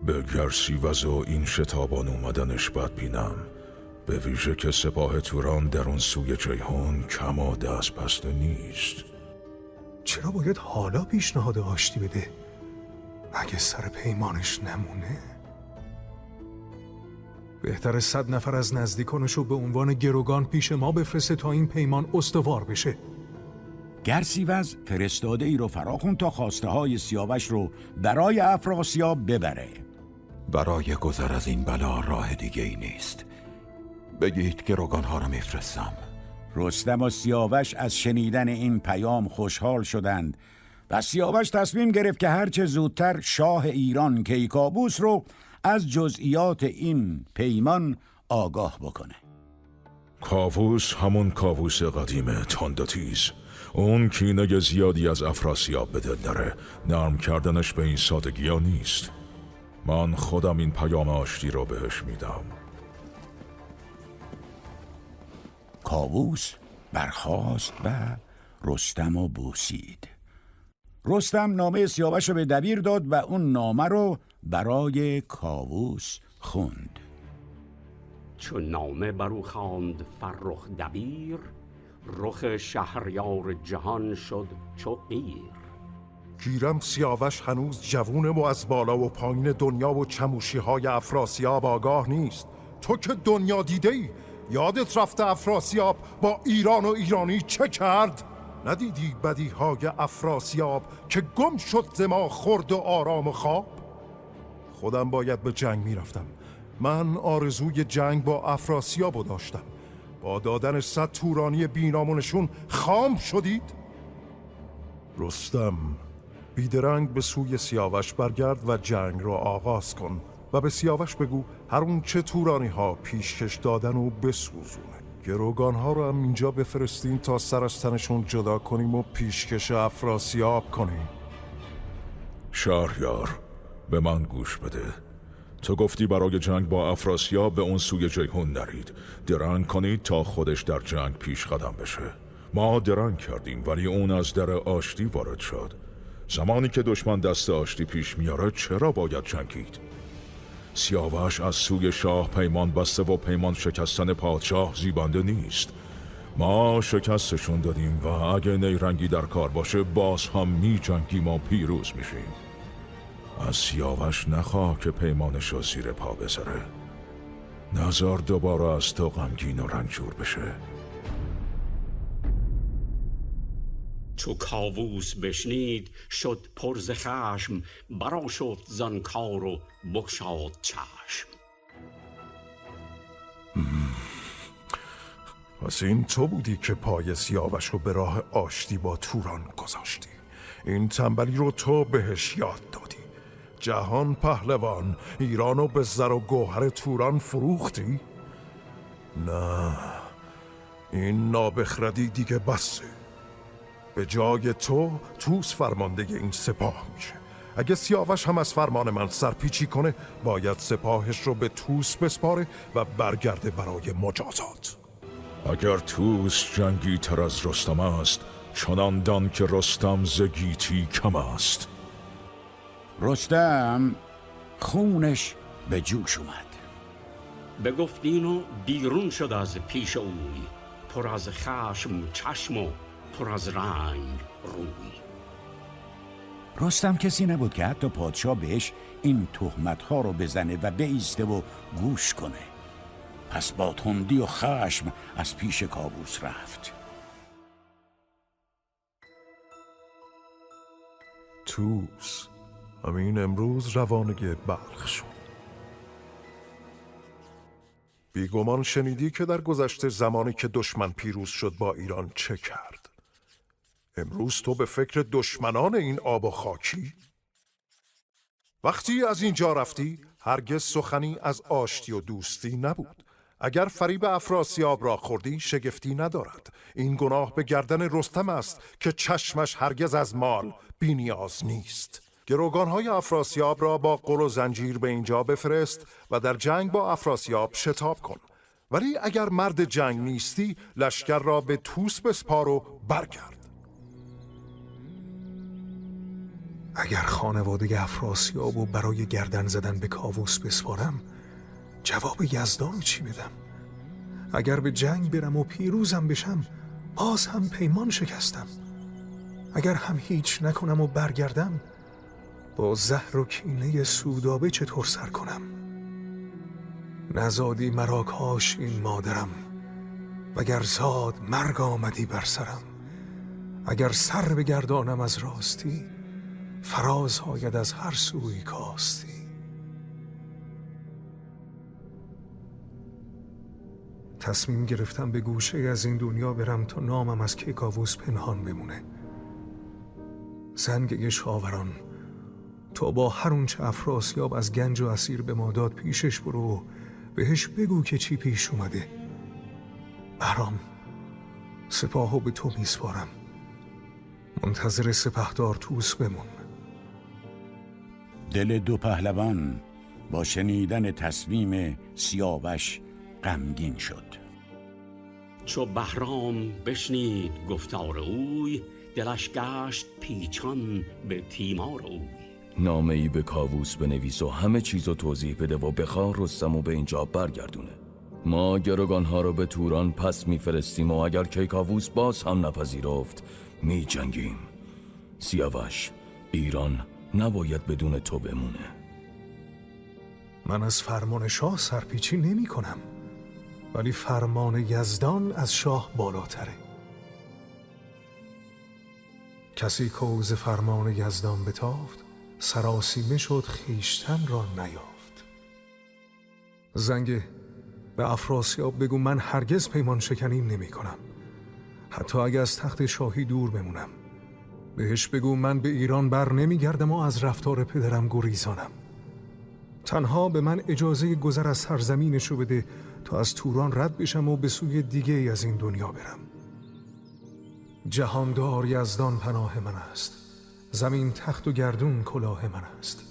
به گرسیوز و این شتابان اومدنش بد بینم، به ویژه که سپاه توران در اون سوی جیهون کما دست بسته نیست. چرا باید حالا پیشنهاد آشتی بده؟ اگه سر پیمانش نمونه؟ بهتر 100 نفر از نزدیکانشو به عنوان گروگان پیش ما بفرسته تا این پیمان استوار بشه. گرسیوز فرستاده ای رو فراخوند تا خواسته های سیاوش رو برای افراسیاب ببره. برای گذر از این بلا راه دیگه ای نیست. بگید گروگانها رو میفرستم. رستم و سیاوش از شنیدن این پیام خوشحال شدند و سیاوش تصمیم گرفت که هرچه زودتر شاه ایران کیکاووس رو از جزئیات این پیمان آگاه بکنه. کاووس همون کاووس قدیم تند و تیز. اون کینه زیادی از افراسیاب به دل داره. نرم کردنش به این سادگی ها نیست. من خودم این پیام آشتی رو بهش میدم. کاووس برخاست و رستم رو بوسید. رستم نامه سیاوش رو به دبیر داد و اون نامه رو برای کاووس خوند. چون نامه برو خواند فرخ دبیر، رخ شهریار جهان شد چو قیر. گیرم سیاوش هنوز جوونه و از بالا و پایین دنیا و چموشی های افراسیاب آگاه نیست. تو که دنیا دیده ای، یادت رفته افراسیاب با ایران و ایرانی چه کرد؟ ندیدی بدی های افراسیاب که گم شد ز ما خورد و آرام و خواب؟ خودم باید به جنگ میرفتم. من آرزوی جنگ با افراسیابو داشتم. با دادن 100 تورانی بینامونشون خام شدید؟ رستم، بیدرنگ به سوی سیاوش برگرد و جنگ را آغاز کن و به سیاوش بگو هر اون چه تورانی ها پیشکش دادن و بسوزونه. گروگان ها رو هم اینجا بفرستین تا سر از تنشون جدا کنیم و پیشکش افراسیاب کنیم. شهریار، به من گوش بده. تو گفتی برای جنگ با افراسیاب به اون سوی جیهون نرید، درنگ کنید تا خودش در جنگ پیش قدم بشه. ما درنگ کردیم ولی اون از در آشتی وارد شد. زمانی که دشمن دست آشتی پیش میاره چرا باید جنگید؟ سیاوش از سوی شاه پیمان بسته و پیمان شکستن پادشاه زیبنده نیست. ما شکستشون دادیم و اگه نیرنگی در کار باشه باز هم می جنگیم و پیروز میشیم. از سیاوش نخواه که پیمانش رو زیر پا بذاره. نزار دوباره از تو غمگین و رنجور بشه. چو کاووس بشنید شد پر ز خشم، برا شد زان کار و بگشاد چشم. پس این تو بودی که پای سیاوش رو به راه آشتی با توران گذاشتی. این تنبلی رو تو بهش یاد دادی. جهان پهلوان، ایرانو به زر و گوهر توران فروختی؟ نه، این نابخردی دیگه بسه. به جای تو توس فرمانده این سپاه میشه. اگه سیاوش هم از فرمان من سرپیچی کنه باید سپاهش رو به توس بسپاره و برگرده برای مجازات. اگر توس جنگی تر از رستم است، چنان دان که رستم ز گیتی کم است. رستم خونش به جوش اومد. بگفت این و بیرون شد از پیش اوی، پر از خشم چشم و پر از رنگ روی. رستم کسی نبود که حتی پادشاه بهش این تهمت‌ها رو بزنه و بایسته و گوش کنه. پس با تندی و خشم از پیش کاووس رفت. توس همین امروز روانه بلخ شد. بیگمان شنیدی که در گذشته زمانی که دشمن پیروز شد با ایران چه کرد. امروز تو به فکر دشمنان این آب و خاکی؟ وقتی از اینجا رفتی هرگز سخنی از آشتی و دوستی نبود. اگر فریب افراسیاب را خوردی شگفتی ندارد. این گناه به گردن رستم است که چشمش هرگز از مال بی نیاز نیست. گروگانهای افراسیاب را با قل و زنجیر به اینجا بفرست و در جنگ با افراسیاب شتاب کن. ولی اگر مرد جنگ نیستی لشکر را به توس بسپار و برگرد. اگر خانواده افراسیاب و برای گردن زدن به کاووس بسپارم، جواب یزدان چی بدم؟ اگر به جنگ برم و پیروزم بشم، باز هم پیمان شکستم. اگر هم هیچ نکنم و برگردم، با زهر و کینه سودابه چطور سر کنم؟ نزادی مرا کاش این مادرم، وگر زاد مرگ آمدی بر سرم. اگر سر بگردانم از راستی، فراز آید از هر سوی کاستی. تصمیم گرفتم به گوشه از این دنیا برم تا نامم از کیکاووس پنهان بمونه. زنگه شاوران، تو با هر اون چه افراسیاب از گنج و اسیر به ما داد پیشش برو، بهش بگو که چی پیش اومده. بهرام، سپاهو به تو میسپارم. منتظر سپهدار توس بمون. دل دو پهلوان با شنیدن تصمیم سیاوش غمگین شد. چو بهرام بشنید گفتار اوی، دلش گشت پیچان به تیمار اوی. نامه ای به کاووس بنویس و همه چیزو توضیح بده و بخواه رستمو به اینجا برگردونه. ما گروگانها رو به توران پس میفرستیم و اگر کیکاووس باز هم نپذیرفت می جنگیم. سیاوش، ایران نباید بدون تو بمونه. من از فرمان شاه سرپیچی نمی کنم، ولی فرمان یزدان از شاه بالاتره. کسی که از فرمان یزدان بتافت، سراسیمه شد خیشتن را نیافت. زنگه، به افراسیاب بگو من هرگز پیمان شکنی نمی کنم، حتی اگه از تخت شاهی دور بمونم. بهش بگو من به ایران بر نمیگردم و از رفتار پدرم گریزانم. تنها به من اجازه گذر از سرزمینشو بده تا از توران رد بشم و به سوی دیگه ای از این دنیا برم. جهاندار یزدان پناه من است، زمین تخت و گردون کلاه من است.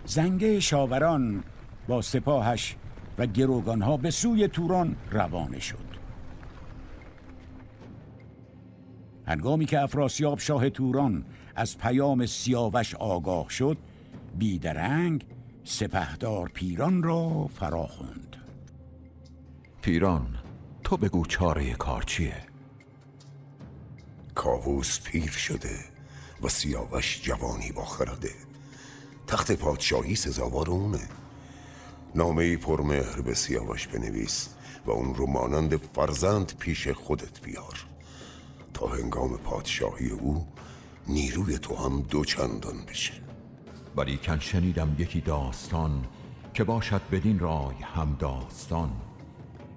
زنگه شاوران با سپاهش و گروگانها به سوی توران روانه شد. هنگامی که افراسیاب شاه توران از پیام سیاوش آگاه شد، بیدرنگ سپهدار پیران را فرا خواند. پیران، تو بگو چاره کار چیه؟ کاووس پیر شده و سیاوش جوانی با خرده. تخت پادشاهی سزاوار اونه. نامه‌ای پرمهر به سیاوش بنویس و اون رو مانند فرزند پیش خودت بیار تا هنگام پادشاهی او نیروی تو هم دوچندان بشه. ولیکن شنیدم یکی داستان که باشد بدین رای هم داستان،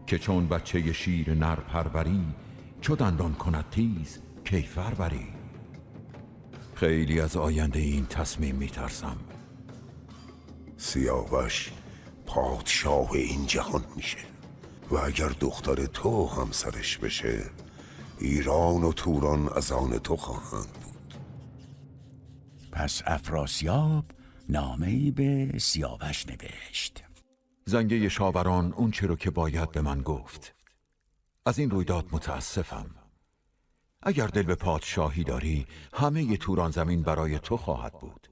که چون بچه شیر نر پروری، چو دندان کند تیز کیفر بری. خیلی از آینده این تصمیم میترسم. سیاوش پادشاه این جهان میشه و اگر دختر تو همسرش بشه، ایران و توران از آن تو خواهند بود. پس افراسیاب نامه‌ای به سیاوش نوشت. زنگه شاوران اون چه رو که باید به من گفت. از این رویداد متاسفم. اگر دل به پادشاهی داری، همه توران زمین برای تو خواهد بود.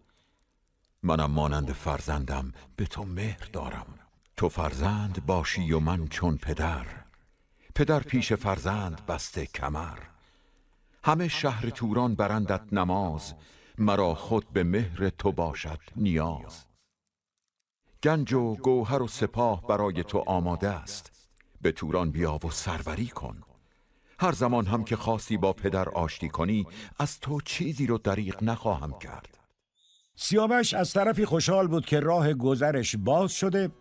منم مانند فرزندم به تو مهر دارم. تو فرزند باشی و من چون پدر، پدر پیش فرزند بسته کمر. همه شهر توران برندت نماز، مرا خود به مهر تو باشد نیاز. گنج و گوهر و سپاه برای تو آماده است، به توران بیا و سروری کن. هر زمان هم که خواستی با پدر آشتی کنی، از تو چیزی رو دریغ نخواهم کرد. سیاوش از طرفی خوشحال بود که راه گذرش باز شده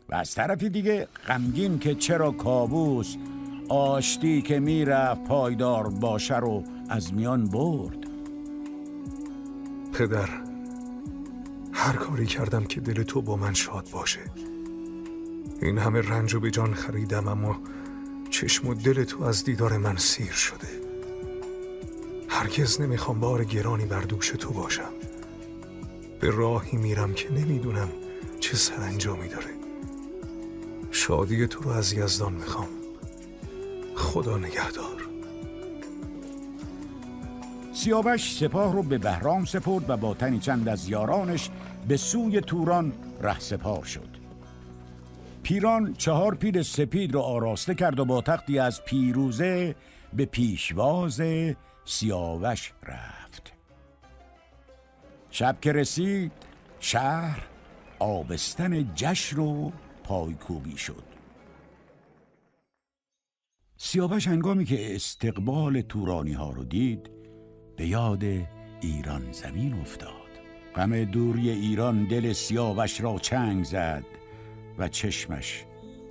و از طرفی دیگه غمگین که چرا کاووس آشتی که میرفت پایدار باشه رو از میان برد. پدر، هر کاری کردم که دل تو با من شاد باشه. این همه رنج و به جان خریدم، اما چشم و دل تو از دیدار من سیر شده. هرگز نمیخوام بار گرانی بر دوش تو باشم. به راهی میرم که نمیدونم چه سرانجامی داره. شادی تو رو از یزدان میخوام. خدا نگهدار. سیاوش سپاه رو به بهرام سپرد و با تنی چند از یارانش به سوی توران رهسپار شد. پیران 4 پیل سپید رو آراسته کرد و با تختی از پیروزه به پیشواز سیاوش رفت. شب که رسید، شهر آبستن جشن و پایکوبی شد. سیاوش هنگامی که استقبال تورانی ها رو دید، به یاد ایران زمین افتاد. غم دوری ایران دل سیاوش را چنگ زد و چشمش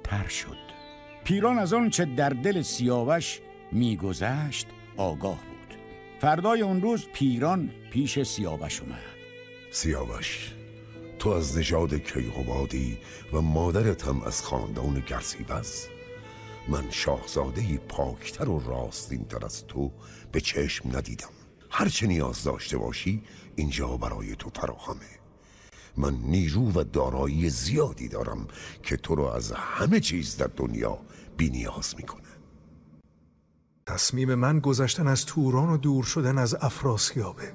تر شد. پیران از آن چه در دل سیاوش میگذشت آگاه بود. فردای اون روز پیران پیش سیاوش اومد. سیاوش، تو از نژاد کیقبادی و مادرت هم از خاندان گرسیوز. من شاهزادهی پاکتر و راستین‌تر از تو به چشم ندیدم. هر چه نیاز داشته باشی اینجا برای تو فراهمه. من نیرو و دارایی زیادی دارم که تو رو از همه چیز در دنیا بی نیاز میکنه. تصمیم من گذشتن از توران و دور شدن از افراسیابه.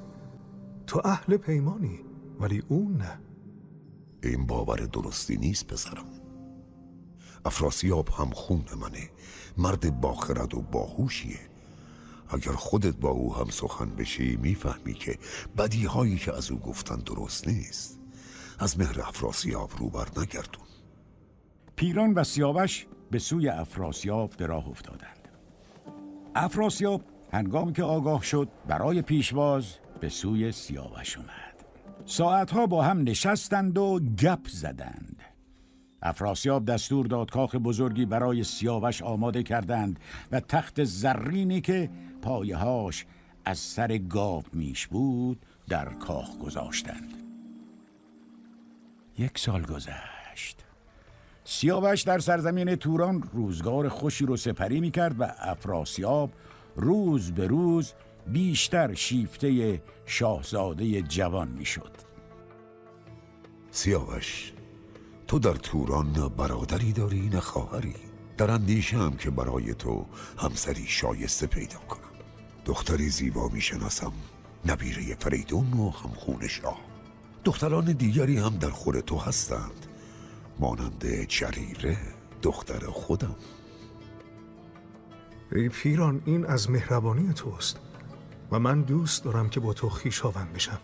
تو اهل پیمانی ولی اون نه. این باور درستی نیست پسرم. افراسیاب هم خون منه، مرد باخرد و باهوشیه. اگر خودت با او هم سخن بشی میفهمی که بدیهایی که از او گفتن درست نیست. از مهر افراسیاب رو بر نگردون. پیران و سیاوش به سوی افراسیاب به راه افتادند. افراسیاب هنگامی که آگاه شد برای پیشواز به سوی سیاوش اومد. ساعتها با هم نشستند و گپ زدند. افراسیاب دستور داد کاخ بزرگی برای سیاوش آماده کردند و تخت زرینی که پایه‌هاش از سر گاو میش بود در کاخ گذاشتند. 1 سال گذشت. سیاوش در سرزمین توران روزگار خوشی رو سپری می‌کرد و افراسیاب روز به روز بیشتر شیفته شاهزاده جوان می‌شد. سیاوش، تو در توران نه برادری داری نه خواهری. در اندیشه‌ام که برای تو همسری شایسته پیدا کنم. دختری زیبا میشناسم، نبیره فریدون و همخون شاه. دختران دیگری هم در خور تو هستند، مانند جریره دختر خودم. ای پیران، این از مهربانی توست و من دوست دارم که با تو خویشاوند بشم.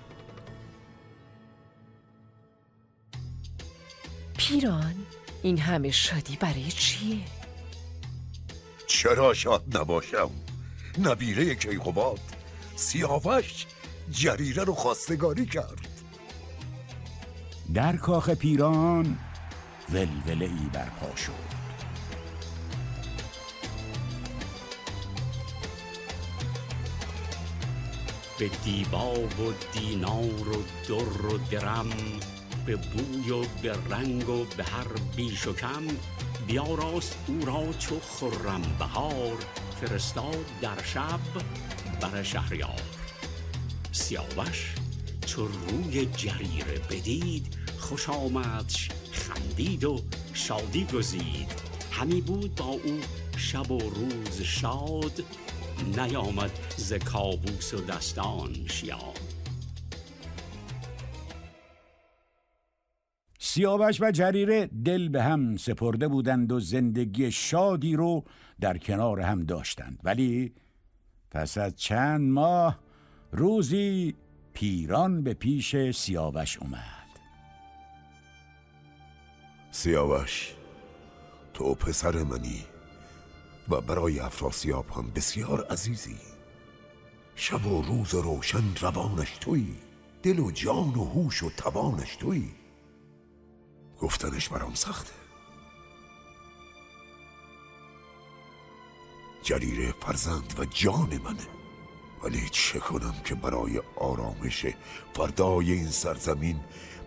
پیران، این همه شادی برای چیه؟ چرا شاد نباشم؟ نبیره کیقوباد سیاوش جریره رو خواستگاری کرد. در کاخ پیران ولوله‌ای برپا شد. به دیبا و دینار و در و درم، به بوی و به رنگ و به هر بیش و کم، بیاراست او را چو خرم بهار، فرستاد در شب بر شهریار. سیاوش چو روی جریره بدید، خوش آمدش خندید و شادی گزید. همی بود با او شب و روز شاد، نیامد ز کاووس و دستانش یاد. سیاوش و جریره دل به هم سپرده بودند و زندگی شادی رو در کنار هم داشتند. ولی پس از چند ماه روزی پیران به پیش سیاوش اومد. سیاوش، تو پسر منی و برای افراسیاب هم بسیار عزیزی. شب و روز روشن روانش تویی، دل و جان و هوش و توانش تویی. گفتنش برام سخته. جریره فرزند و جان منه، ولی چه کنم که برای آرامش فردای این سرزمین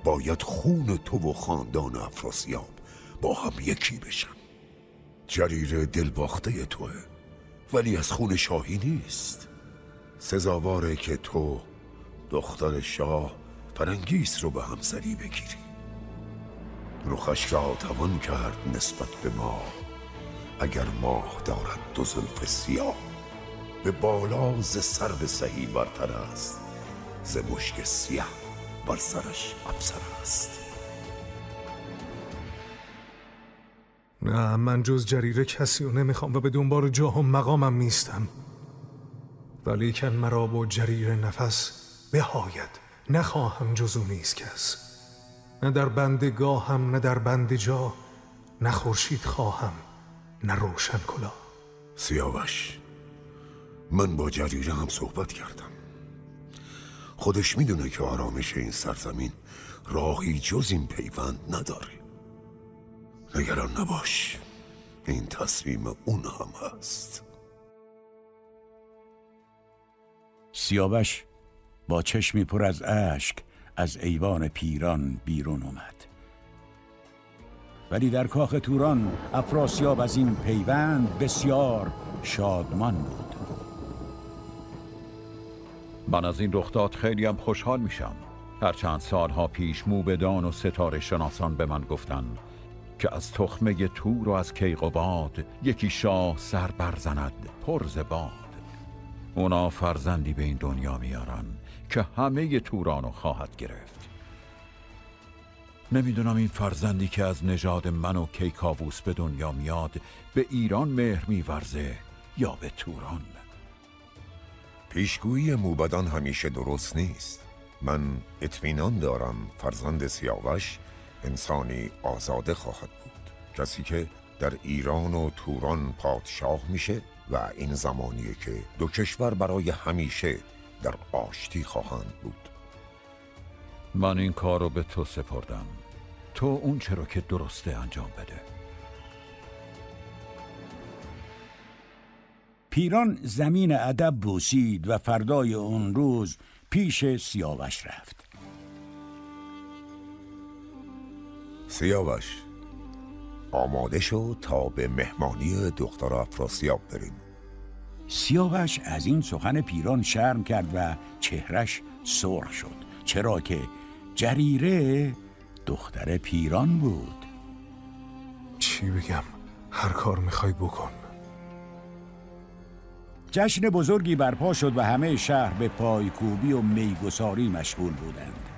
باید خون تو و خاندان افراسیاب با هم یکی بشن. جریره دل باخته توه، ولی از خون شاهی نیست. سزاواره که تو دختر شاه فرنگیس رو به همسری بگیری. رخش را توان کرد نسبت به ما، اگر ماه دارد 2 زلف سیاه. به بالا ز سرو سهی برتر است، ز مشک سیاه بر سرش افسر است. نه، من جز جریره کسی رو نمیخوام و به دنبال جاه و مقامم نیستم. ولیکن مرا با جریره نفس بهاید، نخواهم جز او نیز کس. نه در بندگاهم نه در بند جا، نه خورشید خواهم نه روشن کلا. سیاوش، من با جریره هم صحبت کردم. خودش میدونه که آرامش این سرزمین راهی جز این پیوند نداره. نگران نباش، این تصمیم اون هم هست. سیاوش با چشمی پر از اشک از ایوان پیران بیرون اومد. ولی در کاخ توران افراسیاب از این پیوند بسیار شادمان بود. من از این رخداد خیلی هم خوشحال میشم. هر چند سالها پیش موبدان و ستاره شناسان به من گفتن که از تخمه تور و از کیقوباد یکی شاه سر برزند پر ز باد. اونا فرزندی به این دنیا میارن که همه تورانو خواهد گرفت. نمیدونم این فرزندی که از نژاد من و کیکاووس به دنیا میاد به ایران مهر میورزه یا به توران. پیشگویی موبدان همیشه درست نیست. من اطمینان دارم فرزند سیاوش انسانی آزاده خواهد بود، کسی که در ایران و توران پادشاه میشه و این زمانیه که 2 کشور برای همیشه در آشتی خواهند بود. من این کار رو به تو سپردم. تو اون چرا که درسته انجام بده. پیران زمین ادب بوسید و فردای اون روز پیش سیاوش رفت. سیاوش، آماده شو تا به مهمانی دختر افراسیاب بریم. سیاوش از این سخن پیران شرم کرد و چهرش سرخ شد، چرا که جریره دختر پیران بود. چی بگم؟ هر کار میخوای بکن. جشن بزرگی برپا شد و همه شهر به پایکوبی و میگساری مشغول بودند.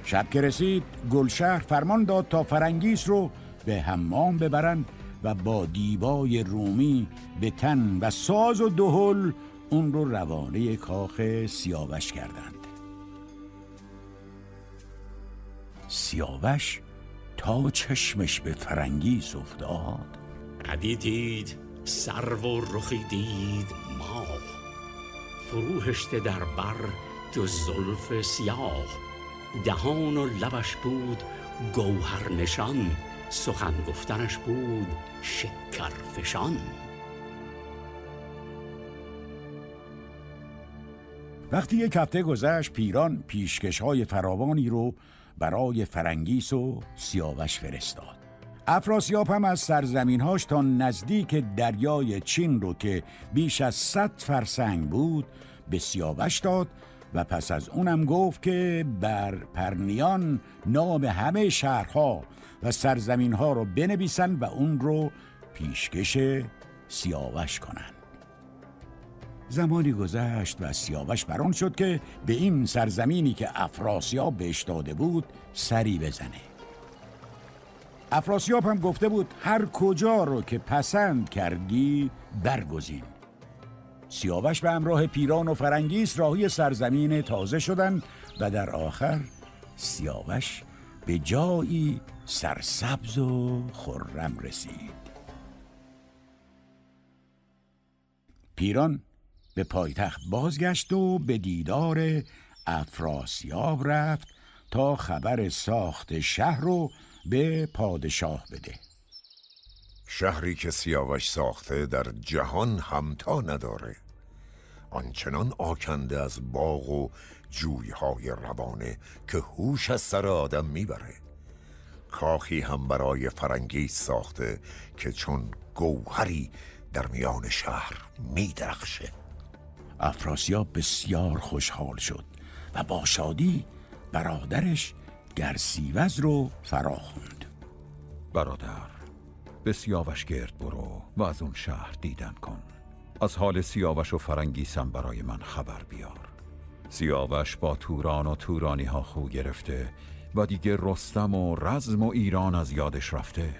شب که رسید، گلشهر فرمان داد تا فرنگیس رو به حمام ببرند و با دیبای رومی به تن و ساز و دهل اون رو روانه کاخ سیاوش کردند. سیاوش تا چشمش به فرنگیس افتاد، قدی دید سرو و رخی دید ماه، فروهشته در بر دو زلف سیاه، دهان و لبش بود گوهر نشان، سخن گفتنش بود شکر فشان. وقتی یک هفته گذشت، پیران پیشکش‌های فراوانی رو برای فرنگیس و سیاوش فرستاد. افراسیاب هم از سرزمین‌هاش تا نزدیک دریای چین رو که بیش از 100 فرسنگ بود به سیاوش داد و پس از اونم گفت که بر پرنیان نام همه شهرها و سرزمین‌ها رو بنویسن و اون رو پیشکش سیاوش کنن. زمانی گذشت و سیاوش بران شد که به این سرزمینی که افراسیاب بهش داده بود سری بزنه. افراسیاب هم گفته بود هر کجا رو که پسند کردی برگزین. سیاوش به همراه پیران و فرنگیس راهی سرزمین تازه شدند و در آخر سیاوش به جایی سرسبز و خرم رسید. پیران به پایتخت بازگشت و به دیدار افراسیاب رفت تا خبر ساخت شهر رو به پادشاه بده. شهری که سیاوش ساخته در جهان همتا نداره، آنچنان آکنده از باغ و جویهای روانه که هوش از سر آدم میبره. کاخی هم برای فرنگیس ساخته که چون گوهری در میان شهر میدرخشه. افراسیاب بسیار خوشحال شد و با شادی برادرش گرسیوز رو فرا خواند. برادر، به سیاوش گرد برو و از اون شهر دیدن کن. از حال سیاوش و فرنگیسم برای من خبر بیار. سیاوش با توران و تورانی ها خو گرفته و دیگه رستم و رزم و ایران از یادش رفته.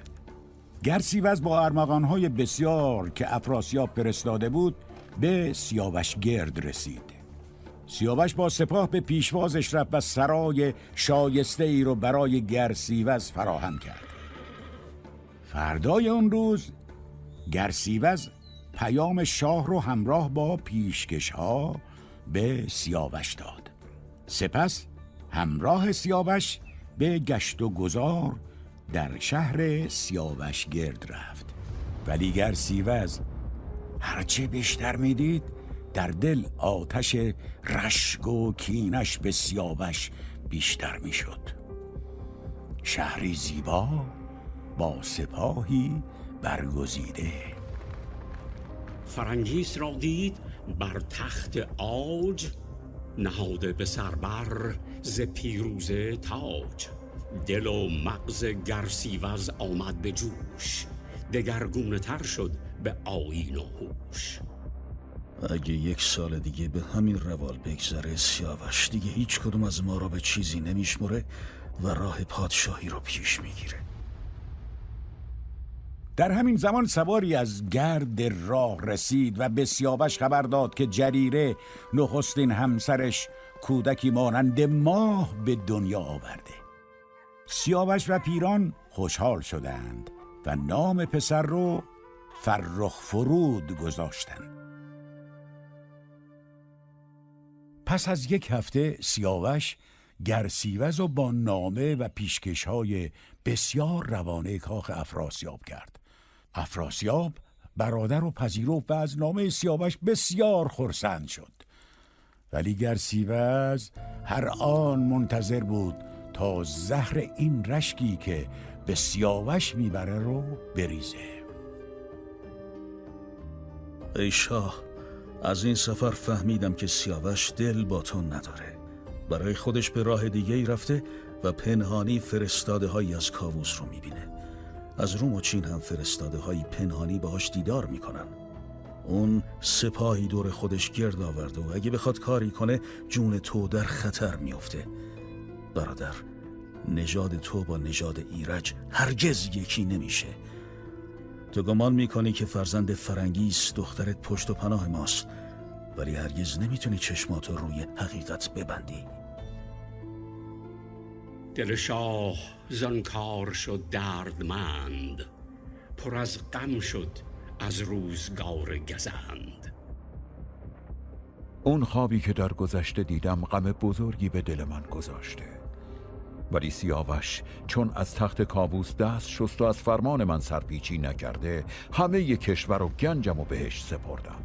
گرسیوز با ارمغان‌های بسیار که افراسیاب فرستاده بود به سیاوش گرد رسید. سیاوش با سپاه به پیشوازش رفت و سرای شایسته ای رو برای گرسیوز فراهم کرد. فردای اون روز گرسیوز پیام شاه رو همراه با پیشکش‌ها به سیاوش داد. سپس همراه سیاوش به گشت و گذار در شهر سیاوش گرد رفت. ولی گرسیوز هرچه بیشتر میدید در دل آتش رشک و کینش به سیاوش بیشتر میشد. شهری زیبا با سپاهی برگزیده. فرنگیس را دید بر تخت عاج، نهاده به سربر ز پیروزه تاج. دل و مغز گرسیوز آمد به جوش، دگرگونه تر شد به آیین و هوش. اگه 1 سال دیگه به همین روال بگذره، سیاوش دیگه هیچ کدوم از ما را به چیزی نمیشمره و راه پادشاهی رو پیش میگیره. در همین زمان سواری از گرد راه رسید و به سیاوش خبر داد که جریره نخستین همسرش کودکی مانند ماه به دنیا آورده. سیاوش و پیران خوشحال شدند و نام پسر رو فرخ فرود گذاشتند. پس از 1 هفته سیاوش گرسیوز و با نامه و پیشکش‌های بسیار روانه کاخ افراسیاب کرد. افراسیاب برادر رو پذیرفت و از نامه سیاوش بسیار خرسند شد. ولی گرسیوز هر آن منتظر بود تا زهر این رشکی که به سیاوش میبره رو بریزه. ای شاه، از این سفر فهمیدم که سیاوش دل با تو نداره. برای خودش به راه دیگه ای رفته و پنهانی فرستاده هایی از کاووس رو میبینه. از روم و چین هم فرستاده هایی پنهانی باهاش دیدار میکنن. اون سپاهی دور خودش گرد آورده و اگه بخواد کاری کنه جون تو در خطر میفته. برادر، نژاد تو با نژاد ایرج هرگز یکی نمیشه. تو گمان میکنی که فرزند فرنگیس، دخترت پشت و پناه ماست، ولی هرگز نمیتونی چشماتو روی حقیقت ببندی. دل شاه زنکار شد دردمند، پر از غم شد از روزگار گزند. اون خوابی که در گذشته دیدم غم بزرگی به دل من گذاشته. ولی سیاوش چون از تخت کاووس دست شست و از فرمان من سرپیچی نکرده، همه ی کشور و گنجم و بهش سپردم.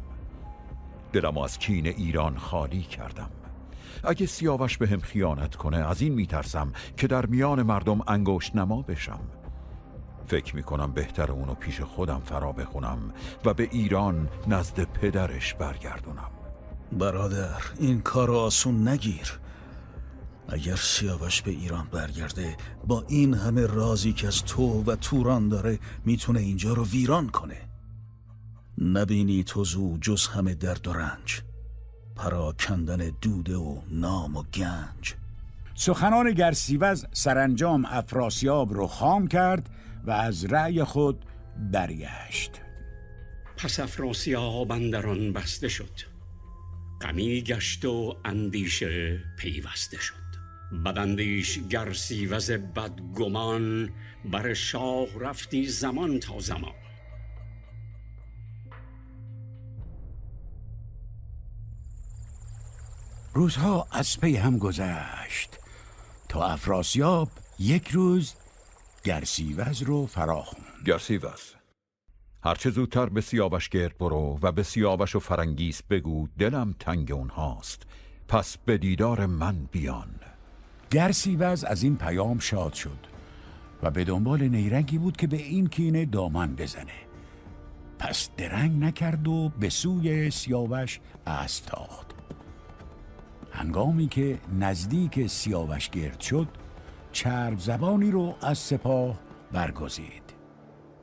دلم از کین ایران خالی کردم. اگه سیاوش به هم خیانت کنه، از این میترسم که در میان مردم انگشت نما بشم. فکر میکنم بهتر اونو پیش خودم فرا بخونم و به ایران نزد پدرش برگردونم. برادر، این کار آسون نگیر. اگر سیاوش به ایران برگرده، با این همه رازی که از تو و توران داره میتونه اینجا رو ویران کنه. نبینی تو زو جز همه درد و رنج، پراکندن دوده و نام و گنج. سخنان گرسیوز سرانجام افراسیاب رو خام کرد و از رأی خود برگشت. پس افراسیاب اندران بسته شد، غمی گشت و اندیشه پیوسته شد. بداندیش گرسیوز بدگمان، بر شاه رفتی زمان تا زمان. روزها از پی هم گذشت تا افراسیاب یک روز گرسیوز رو فرا خوند. گرسیوز، هرچه زودتر به سیاوش گرد برو و به سیاوش و فرنگیس بگو دلم تنگ اونهاست، پس به دیدار من بیان. گرسیوز از این پیام شاد شد و به دنبال نیرنگی بود که به این کینه دامن بزنه. پس درنگ نکرد و به سوی سیاوش اسب تاخت. هنگامی که نزدیک سیاوش گرد شد، چرب زبانی رو از سپاه برگزید.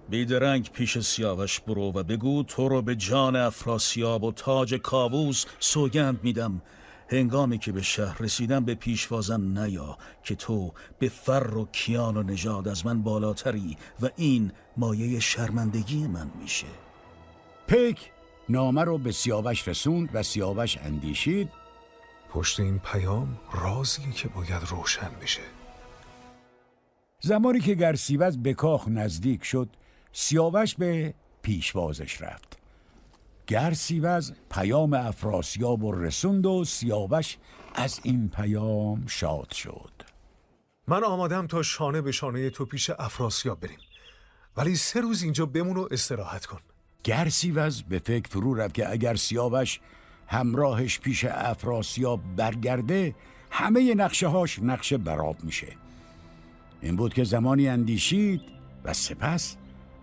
بیدرنگ پیش سیاوش برو و بگو تو رو به جان افراسیاب و تاج کاووس سوگند میدم. هنگامی که به شهر رسیدم به پیشوازم نیا که تو به فر و کیان و نژاد از من بالاتری و این مایه شرمندگی من میشه. پیک نامه رو به سیاوش رسوند و سیاوش اندیشید. پشت این پیام رازی که باید روشن بشه. زمانی که گرسیوز به کاخ نزدیک شد، سیاوش به پیشوازش رفت. گرسیوز پیام افراسیاب رو رسوند و سیاوش از این پیام شاد شد. من آمادم تا شانه به شانه تو پیش افراسیاب بریم، ولی 3 روز اینجا بمون و استراحت کن. گرسیوز به فکر فرو رفت که اگر سیاوش همراهش پیش افراسیاب برگرده، همه نقشه هاش نقشه براب میشه. این بود که زمانی اندیشید و سپس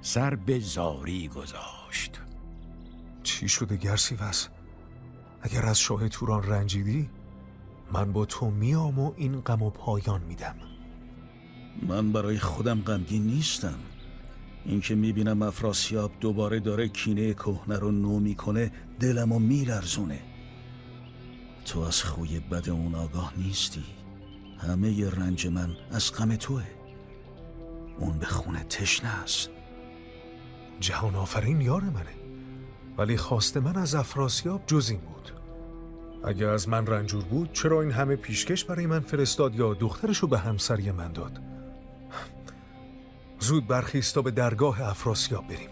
سر به زاری گذاشت. چی شده گرسیوز؟ اگر از شاه توران رنجیدی، من با تو میام و این غم و پایان میدم. من برای خودم غمگین نیستم. این که میبینم افراسیاب دوباره داره کینه کهنه رو نو میکنه دلمو میلرزونه. تو از خوی بد اون آگاه نیستی. همه رنج من از غم توه. اون به خونه تشنه است. جهان آفرین یار منه، ولی خواست من از افراسیاب جز این بود. اگه از من رنجور بود چرا این همه پیشکش برای من فرستاد یا دخترشو به همسری من داد؟ زود برخیست تا به درگاه افراسیاب بریم.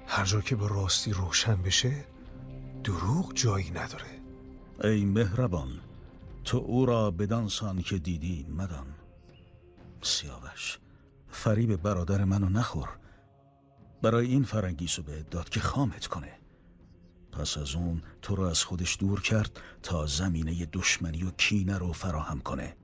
هر جا که به راستی روشن بشه، دروغ جایی نداره. ای مهربان، تو او را بدانسان که دیدی مدان. سیاوش، فریب برادر منو نخور. برای این فرنگیسو بهت داد که خامت کنه. پس از اون تو رو از خودش دور کرد تا زمینه دشمنی و کینه رو فراهم کنه.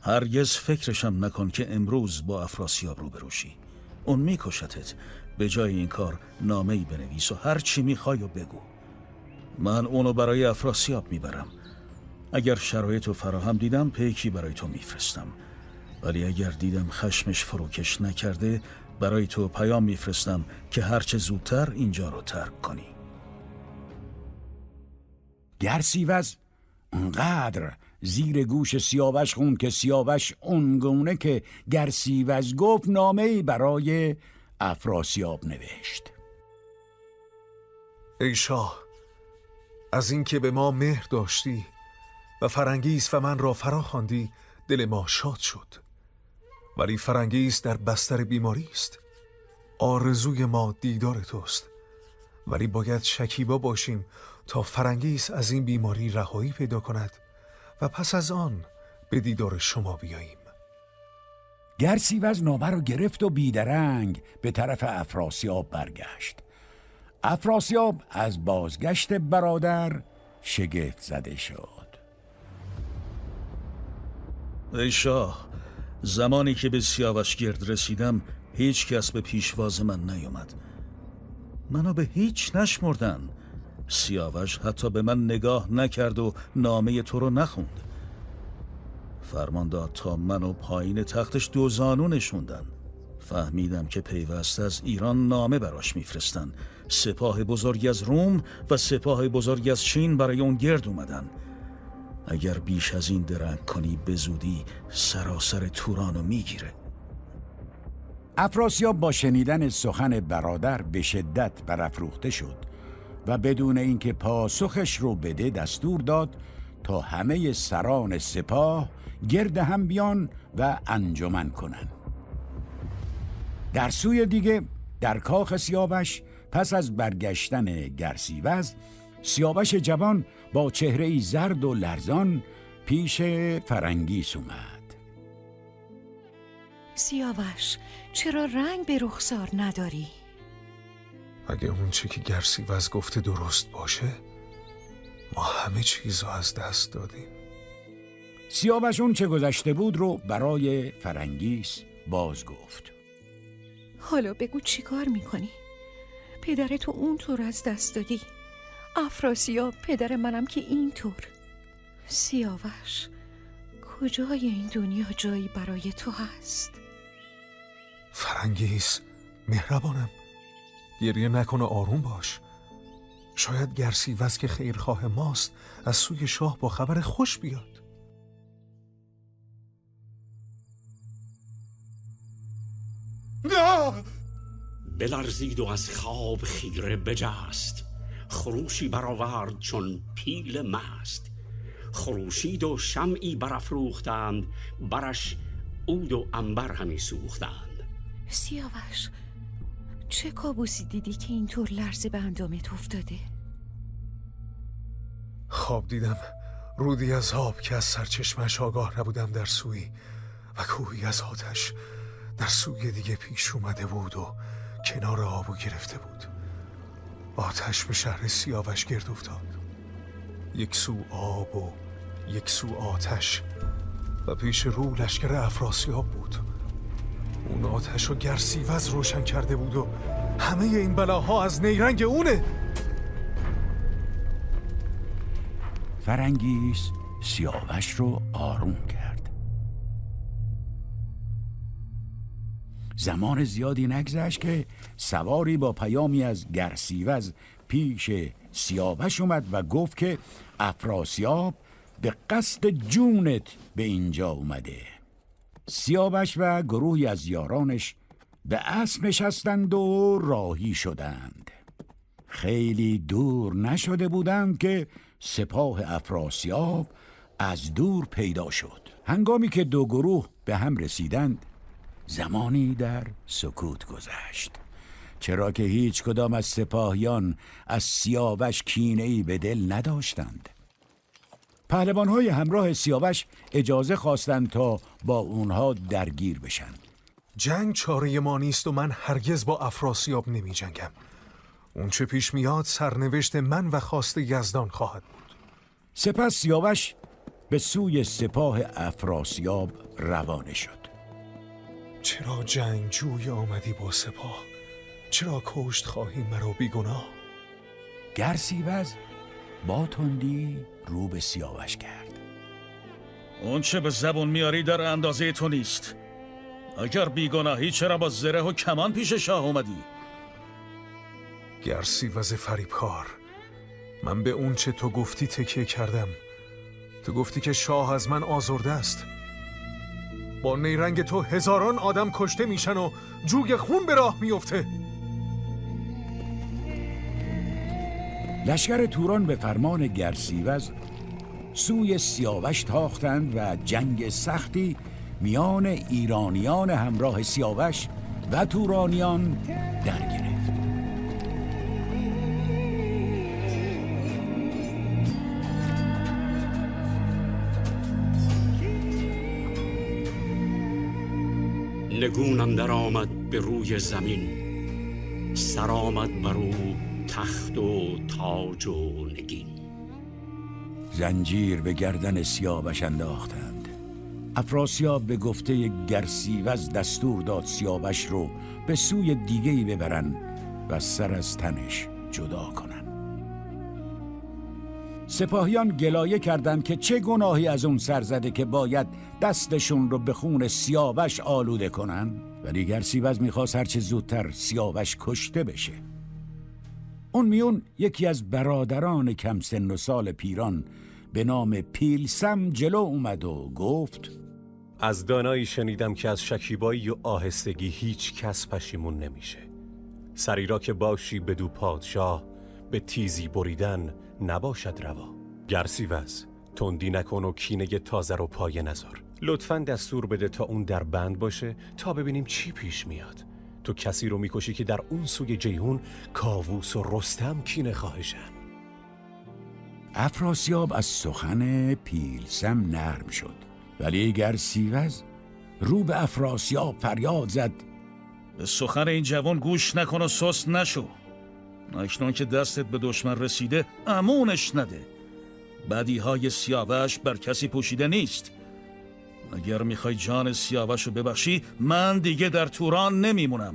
هرگز فکرشم نکن که امروز با افراسیاب روبروشی. اون میکشتت. به جای این کار نامه‌ای بنویس و هر چی میخوای و بگو. من اونو برای افراسیاب میبرم. اگر شرایطو فراهم دیدم پیکی برای تو میفرستم. ولی اگر دیدم خشمش فروکش نکرده برای تو پیام میفرستم که هرچه زودتر اینجا رو ترک کنی. گرسیوز اونقدر زیر گوش سیاوش خوند که سیاوش اونگونه که گرسیوز گفت نامه‌ای برای افراسیاب نوشت. ای شاه، از اینکه به ما مهر داشتی و فرنگیس و من را فرا خواندی دل ما شاد شد. ولی فرنگیس در بستر بیماری است. آرزوی ما دیدار توست، ولی باید شکیبا باشیم تا فرنگیس از این بیماری رهایی پیدا کند و پس از آن به دیدار شما بیاییم. گرسیوز نامه رو گرفت و بیدرنگ به طرف افراسیاب برگشت. افراسیاب از بازگشت برادر شگفت زده شد. ای شاه، زمانی که به سیاوش گرد رسیدم هیچ کس به پیشواز من نیومد. منو به هیچ نشمردن. سیاوش حتی به من نگاه نکرد و نامه تو رو نخوند. فرمان داد تا منو پایین تختش دو زانو نشوندن. فهمیدم که پیوسته از ایران نامه براش میفرستن. سپاه بزرگی از روم و سپاه بزرگی از چین برای اون گرد اومدن. اگر بیش از این درنگ کنی به زودی سراسر تورانو میگیره. افراسیاب با شنیدن سخن برادر به شدت برافروخته شد و بدون اینکه پاسخش رو بده دستور داد تا همه سران سپاه گرد هم بیان و انجمن کنن. در سوی دیگه در کاخ سیاوش پس از برگشتن گرسیوز، سیاوش جوان با چهره‌ای زرد و لرزان پیش فرنگیس اومد. سیاوش، چرا رنگ به رخسار نداری؟ اگه اون چه که گرسیوز گفته درست باشه، ما همه چیز رو از دست دادیم. سیاوش اون چه گذشته بود رو برای فرنگیس باز گفت. حالا بگو چی کار میکنی؟ پدر تو اونطور از دست دادی، افراسیاب پدر منم که اینطور. سیاوش، کجای این دنیا جایی برای تو هست؟ فرنگیس، مهربانم، گریه نکن و آروم باش. شاید گرسیوز که خیرخواه ماست از سوی شاه با خبر خوش بیاد. بلرزید و از خواب خیره بجست، خروشی برآورد چون پیل مست. خروشید و شمعی برافروختند، برش عود و عنبر همی سوختند. سیاوش، چه کابوسی دیدی که اینطور لرزه به اندامت افتاده؟ خواب دیدم رودی از آب که از سرچشمش آگاه نبودم در سوی و کوهی از آتش در سوی دیگه پیش اومده بود و کنار آبو گرفته بود. آتش به شهر سیاوش گرد افتاد. یک سو آب و یک سو آتش و پیش رو لشکر افراسیاب بود. اون آتش رو گرسیوز روشن کرده بود و همه این بلاها از نیرنگ اونه. فرنگیس سیاوش رو آروم کرد. زمان زیادی نگذشت که سواری با پیامی از گرسیوز پیش سیاوش اومد و گفت که افراسیاب به قصد جونت به اینجا اومده. سیاوش و گروهی از یارانش به اسب نشستند و راهی شدند. خیلی دور نشده بودند که سپاه افراسیاب از دور پیدا شد. هنگامی که دو گروه به هم رسیدند زمانی در سکوت گذشت، چرا که هیچ کدام از سپاهیان از سیاوش کینه‌ای به دل نداشتند. پهلوان‌های همراه سیاوش اجازه خواستند تا با اونها درگیر بشن. جنگ چاره ما نیست و من هرگز با افراسیاب نمی جنگم. اون چه پیش میاد سرنوشت من و خواست یزدان خواهد بود. سپس سیاوش به سوی سپاه افراسیاب روانه شد. چرا جنگجوی آمدی با سپاه؟ چرا کشت خواهی مرا بیگناه؟ گرسیوز با تندی رو به سیاوش کرد. اون چه به زبون میاری در اندازه تو نیست. اگر بیگناهی چرا با زره و کمان پیش شاه اومدی؟ گرسیوز فریبکار، من به اون چه تو گفتی تکیه کردم. تو گفتی که شاه از من آزرده است. با نیرنگ تو هزاران آدم کشته میشن و جوی خون به راه میفته. لشکر توران به فرمان گرسیوز سوی سیاوش تاختند و جنگ سختی میان ایرانیان همراه سیاوش و تورانیان در گرفت. نگون اندر آمد به روی زمین، سر آمد بر او تخت و تاج و نگین. زنجیر به گردن سیاوش انداختند. افراسیاب به گفته گرسیوز دستور داد سیاوش رو به سوی دیگه‌ای ببرن و سر از تنش جدا کنن. سپاهیان گلایه کردند که چه گناهی از اون سر زده که باید دستشون رو به خون سیاوش آلوده کنن، ولی گرسیوز میخواست هرچه زودتر سیاوش کشته بشه. اون میون یکی از برادران کم سن و سال پیران به نام پیلسم جلو اومد و گفت: از دانایی شنیدم که از شکیبایی و آهستگی هیچ کس پشیمون نمیشه. سری را که باشی بدو پادشاه، به تیزی بریدن نباشد روا. گرسیوز، تندی نکن و کینه تازه رو پایه نذار. لطفاً دستور بده تا اون در بند باشه تا ببینیم چی پیش میاد. تو کسی رو میکشی که در اون سوی جیهون کاووس و رستم کینه خواهشن. افراسیاب از سخن پیلسم نرم شد، ولی گرسیوز رو به افراسیاب فریاد زد: به سخن این جوان گوش نکن و سست نشو. اکنون که دستت به دشمن رسیده امونش نده. بدیهای سیاوش بر کسی پوشیده نیست. اگر میخوای جان سیاوش رو ببخشی، من دیگه در توران نمیمونم.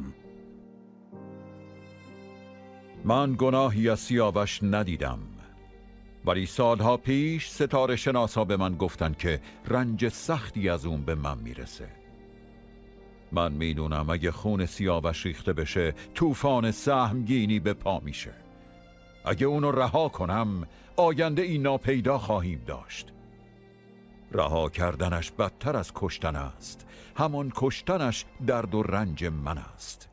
من گناهی از سیاوش ندیدم، ولی سالها پیش ستاره شناسا به من گفتن که رنج سختی از اون به من میرسه. من میدونم اگه خون سیاوش ریخته بشه طوفان سهمگینی به پا میشه. اگه اونو رها کنم آینده ای ناپیدا خواهیم داشت. رها کردنش بدتر از کشتن است. همان کشتنش درد و رنج من است.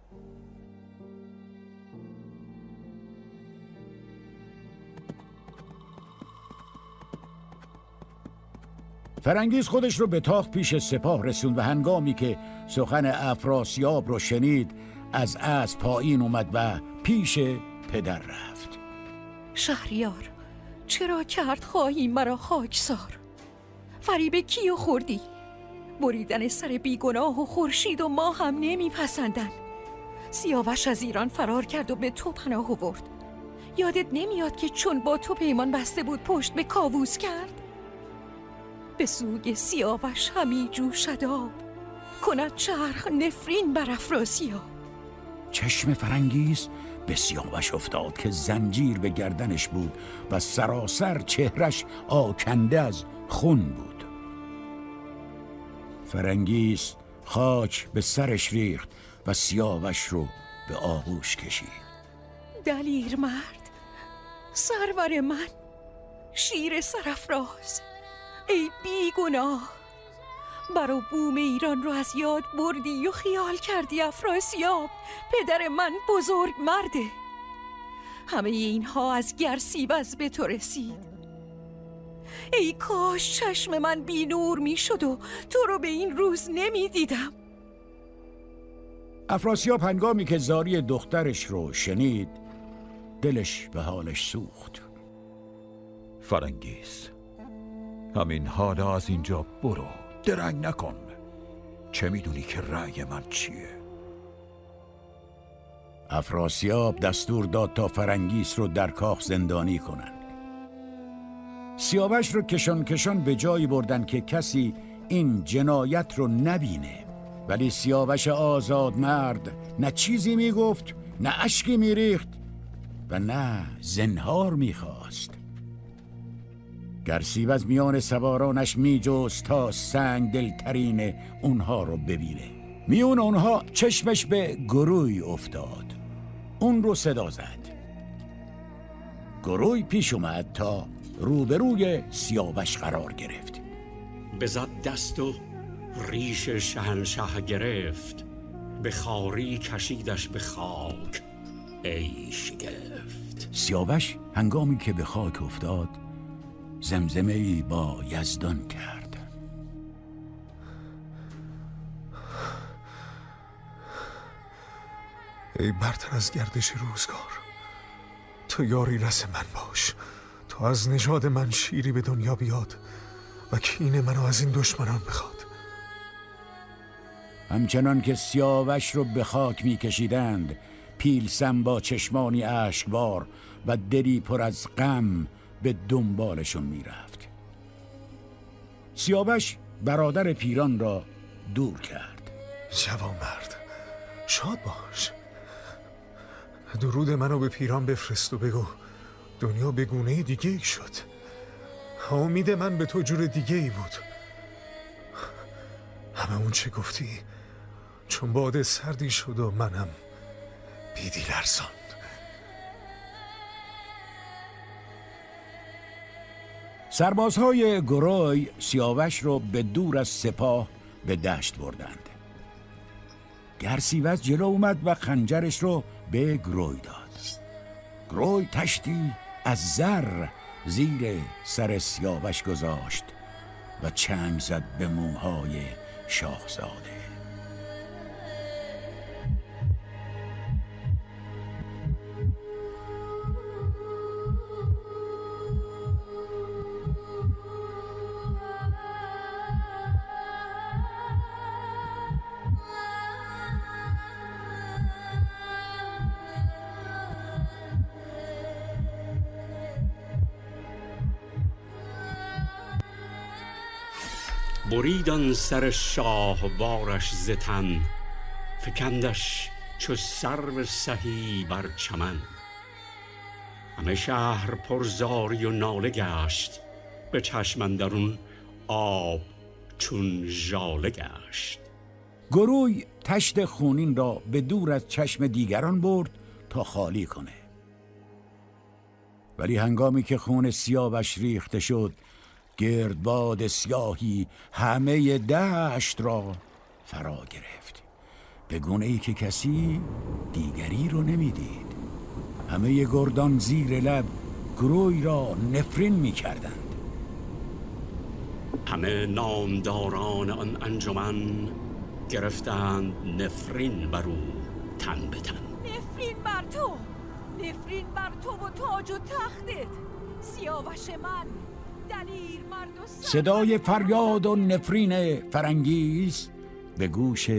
فرنگیز خودش رو به تاخت پیش سپاه رسوند و هنگامی که سخن افراسیاب رو شنید از اسب پایین اومد و پیش پدر رفت. شهریار، چرا کرد خواهی مرا خاکسار؟ فریب کیو خوردی؟ بریدن سر بیگناه و خورشید و ما هم نمیپسندن. سیاوش از ایران فرار کرد و به تو پناه آورد. یادت نمیاد که چون با تو پیمان بسته بود پشت به کاووس کرد؟ به سوی سیاوش همی جوشد آب، کند چرخ نفرین بر افراسیاب. چشم فرنگیز به سیاوش افتاد که زنجیر به گردنش بود و سراسر چهرش آکنده از خون بود. فرنگیز خاک به سرش ریخت و سیاوش رو به آغوش کشید. دلیر مرد، سرور من، شیر سرافراز، ای بی گناه، بر و بوم ایران رو از یاد بردی و خیال کردی افراسیاب پدر من بزرگ مرده. همه اینها از گرسیوز به تو رسید. ای کاش چشم من بی نور می شد و تو رو به این روز نمی دیدم. افراسیاب هنگامی که زاری دخترش رو شنید دلش به حالش سوخت. فرنگیز، همین حالا از اینجا برو، درنگ نکن. چه میدونی که رأی من چیه؟ افراسیاب دستور داد تا فرنگیس رو در کاخ زندانی کنن. سیاوش رو کشان کشان به جایی بردن که کسی این جنایت رو نبینه. ولی سیاوش آزاد مرد نه چیزی میگفت، نه اشکی میریخت و نه زنهار میخواست. گرسیوز میان سوارانش میجست تا سنگ دلترین اونها رو ببینه. میون اونها چشمش به گروی افتاد. اون رو صدا زد. گروی پیش اومد تا روبروی سیاوش قرار گرفت. بزد دست و ریش شهنشه گرفت، به خاری کشیدش به خاک ای شگفت. سیاوش هنگامی که به خاک افتاد زمزمه ای با یزدان کرد. ای برتر از گردش روزگار، تو یاری رس من باش، تا از نژاد من شیری به دنیا بیاد و کین منو از این دشمنان بخواد. همچنان که سیاوش رو به خاک میکشیدند، پیلسن با چشمانی اشکبار و دلی پر از غم به دنبالشون میرفت. سیاوش برادر پیران را دور کرد. جوانمرد، شاد باش. درود منو به پیران بفرست و بگو دنیا به گونه دیگه ای شد. امید من به تو جور دیگه ای بود. همه اون چه گفتی چون باد سردی شد و منم بیدی لرزان. سربازهای گروی سیاوش رو به دور از سپاه به دشت بردند. گرسیوز جلو اومد و خنجرش رو به گروی داد. گروی تشتی از زر زیر سر سیاوش گذاشت و چنگ زد به موهای شاهزاده. بریدن سر شاهوارش ز تن، فکندش چو سرو سهی بر چمن. همه شهر پر زاری و ناله گشت، به چشم اندرون آب چون ژاله گشت. گروی تشت خونین را به دور از چشم دیگران برد تا خالی کنه. ولی هنگامی که خون سیاوش ریخته شد، گردباد سیاهی همه دشت را فرا گرفت، به گونه ای که کسی دیگری رو نمیدید. همه گردان زیر لب گروی را نفرین می کردند. همه نامداران آن انجمن، گرفتند نفرین بر او تن به تن. نفرین بر تو، نفرین بر تو و تاج و تختت، سیاوش من دلیر مرد و صدای فریاد و نفرین فرنگیس به گوش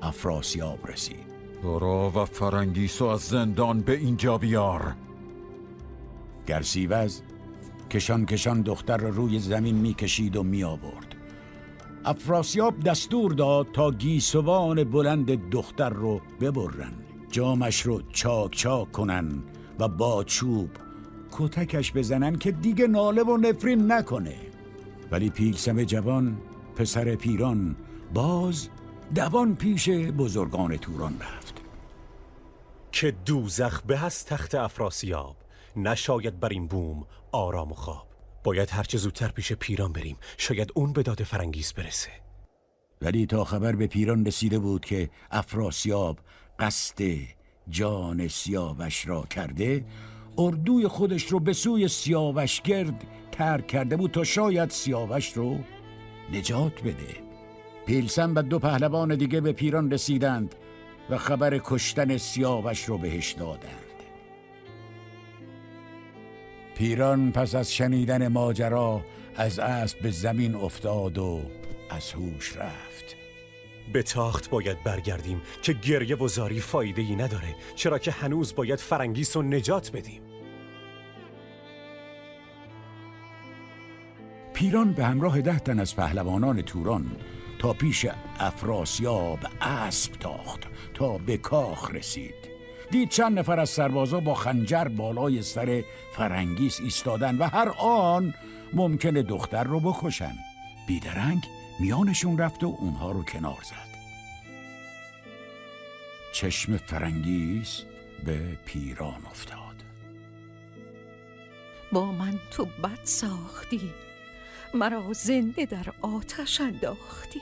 افراسیاب رسید. برو و فرنگیسو از زندان به اینجا بیار. گرسیوز کشان کشان دختر را روی زمین میکشید و می آورد. افراسیاب دستور داد تا گیسوان بلند دختر رو ببرن، جامش رو چاک چاک کنن و با چوب کتکش بزنن که دیگه ناله و نفرین نکنه. ولی پیلسم جوان پسر پیران باز دوان پیش بزرگان توران رفت. که دوزخ به از تخت افراسیاب، نشاید بر این بوم آرام و خواب. باید هرچه زودتر پیش پیران بریم، شاید اون به داد فرنگیس برسه. ولی تا خبر به پیران رسیده بود که افراسیاب قصد جان سیاوش را کرده، اردوی خودش رو به سوی سیاوشگرد ترک کرده بود تا شاید سیاوش رو نجات بده. پیلسن و 2 پهلوان دیگه به پیران رسیدند و خبر کشتن سیاوش رو بهش دادند. پیران پس از شنیدن ماجرا از اسب به زمین افتاد و از هوش رفت. به تاخت باید برگردیم که گریه و زاری فایده ای نداره، چرا که هنوز باید فرنگیس رو نجات بدیم. پیران به همراه 10 تن از پهلوانان توران تا پیش افراسیاب اسب تاخت تا به کاخ رسید. دید چند نفر از سربازا با خنجر بالای سر فرنگیس ایستادن و هر آن ممکنه دختر رو بکشن. بیدرنگ میانشون رفت و اونها رو کنار زد. چشم فرنگیس به پیران افتاد. با من تو بد ساختی، مرا زنده در آتش انداختی.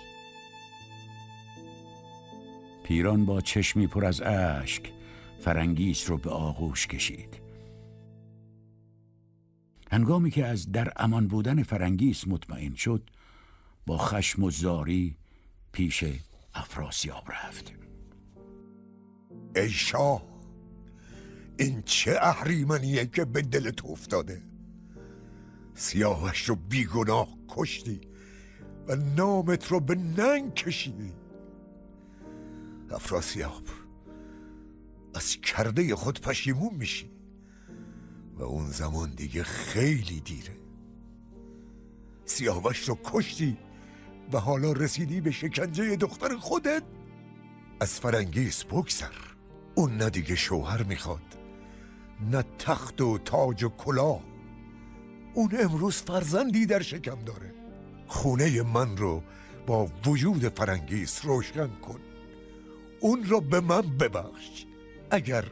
پیران با چشمی پر از اشک فرنگیس رو به آغوش کشید. هنگامی که از در امان بودن فرنگیس مطمئن شد، با خشم و زاری پیش افراسیاب رفت. ای شاه، این چه اهریمنیه که به دلت افتاده؟ سیاوش رو بیگناه کشتی و نامت رو به ننگ کشیدی. افراسیاب، از کرده خود پشیمون میشی و اون زمان دیگه خیلی دیره. سیاوش رو کشتی و حالا رسیدی به شکنجه دختر خودت. از فرنگیس بگذر، اون نه دیگه شوهر میخواد، نه تخت و تاج و کلاه. اون امروز فرزندی در شکم داره. خونه من رو با وجود فرنگیس روشن کن، اون رو به من ببخش. اگر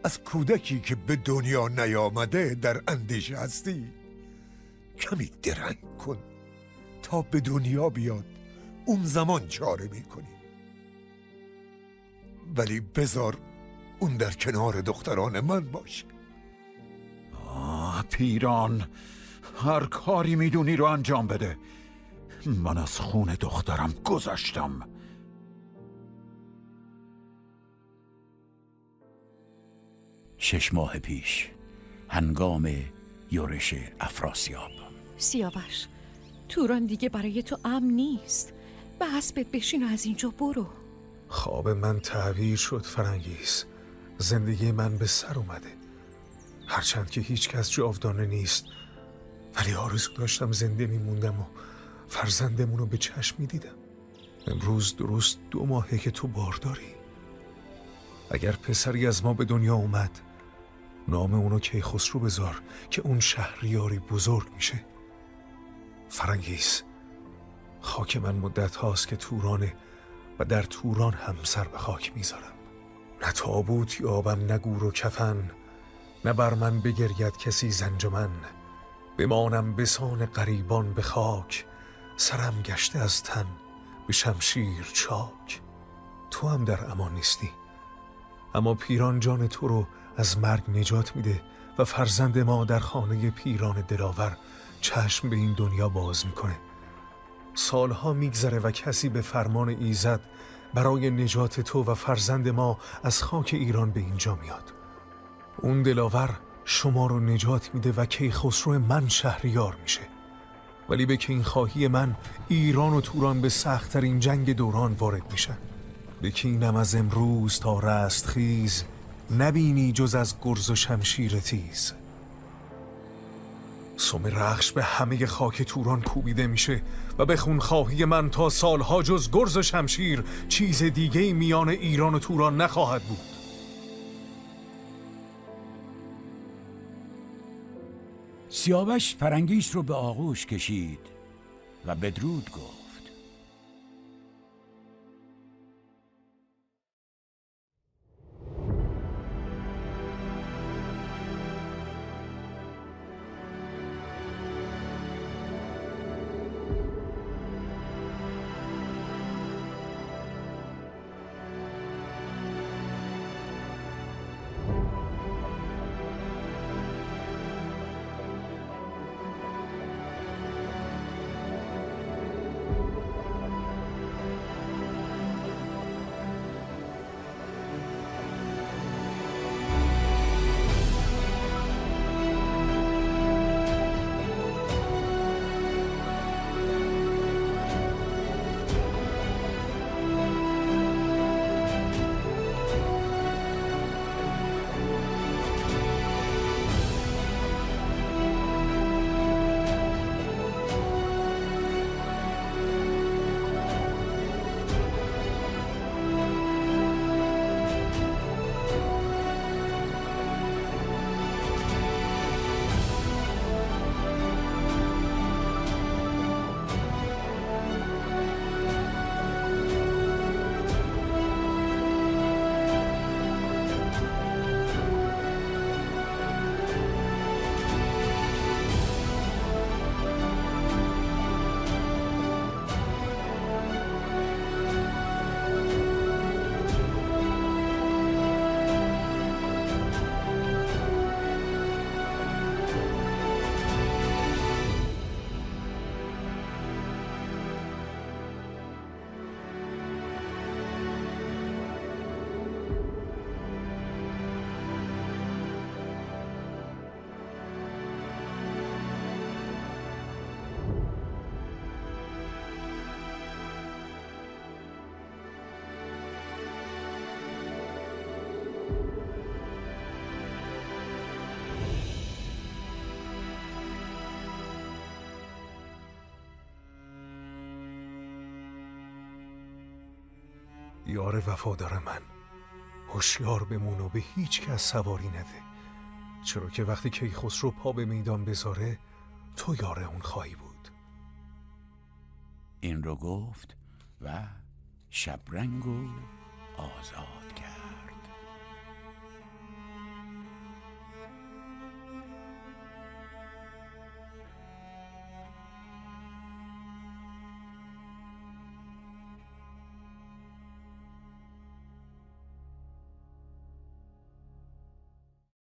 از کودکی که به دنیا نیامده در اندیشه هستی، کمی درنگ کن تا به دنیا بیاد، اون زمان چاره میکنی. ولی بذار اون در کنار دختران من باشه. پیران، هر کاری میدونی رو انجام بده. من از خون دخترم گذشتم. 6 ماه پیش، هنگام یورش افراسیاب. سیاوش، توران دیگه برای تو امن نیست. به اسبت بشین و از اینجا برو. خواب من تعبیر شد فرنگیس. زندگی من به سر اومده. هرچند که هیچ کس جاودانه نیست، ولی آرزو داشتم زنده میموندم و فرزندمون رو به چشم میدیدم. امروز درست 2 ماهه که تو بارداری. اگر پسری از ما به دنیا اومد، نام اونو کیخسرو بذار که اون شهریاری بزرگ میشه. فرنگیس، خاک من مدت هاست که تورانه و در توران هم سر به خاک میذارم. نه تابوت یابم، نه گور و کفن، نه بر من بگرید کسی زنجمن. بمانم بسان غریبان به خاک، سرم گشته از تن به شمشیر چاک. تو هم در امان نیستی، اما پیران جان تو رو از مرگ نجات میده و فرزند ما در خانه پیران دلاور چشم به این دنیا باز میکنه. سالها میگذره و کسی به فرمان ایزد برای نجات تو و فرزند ما از خاک ایران به اینجا میاد. اون دلاور شما رو نجات میده و کیخسرو من شهریار میشه. ولی به کینخواهی من ایران و توران به سخت‌ترین جنگ دوران وارد میشن. بکینم از امروز تا رستخیز، نبینی جز از گرز و شمشیر تیز. سم رخش به همه خاک توران کوبیده میشه و به خونخواهی من تا سالها جز گرز و شمشیر چیز دیگه میان ایران و توران نخواهد بود. سیاوش فرنگیس رو به آغوش کشید و بدرود گفت. یار وفادار من، هوشیار بمون و به هیچ کس سواری نده، چرا که وقتی کیخسرو پا به میدان بذاره تو یار اون خواهی بود. این رو گفت و شبرنگ رو آزاد کرد.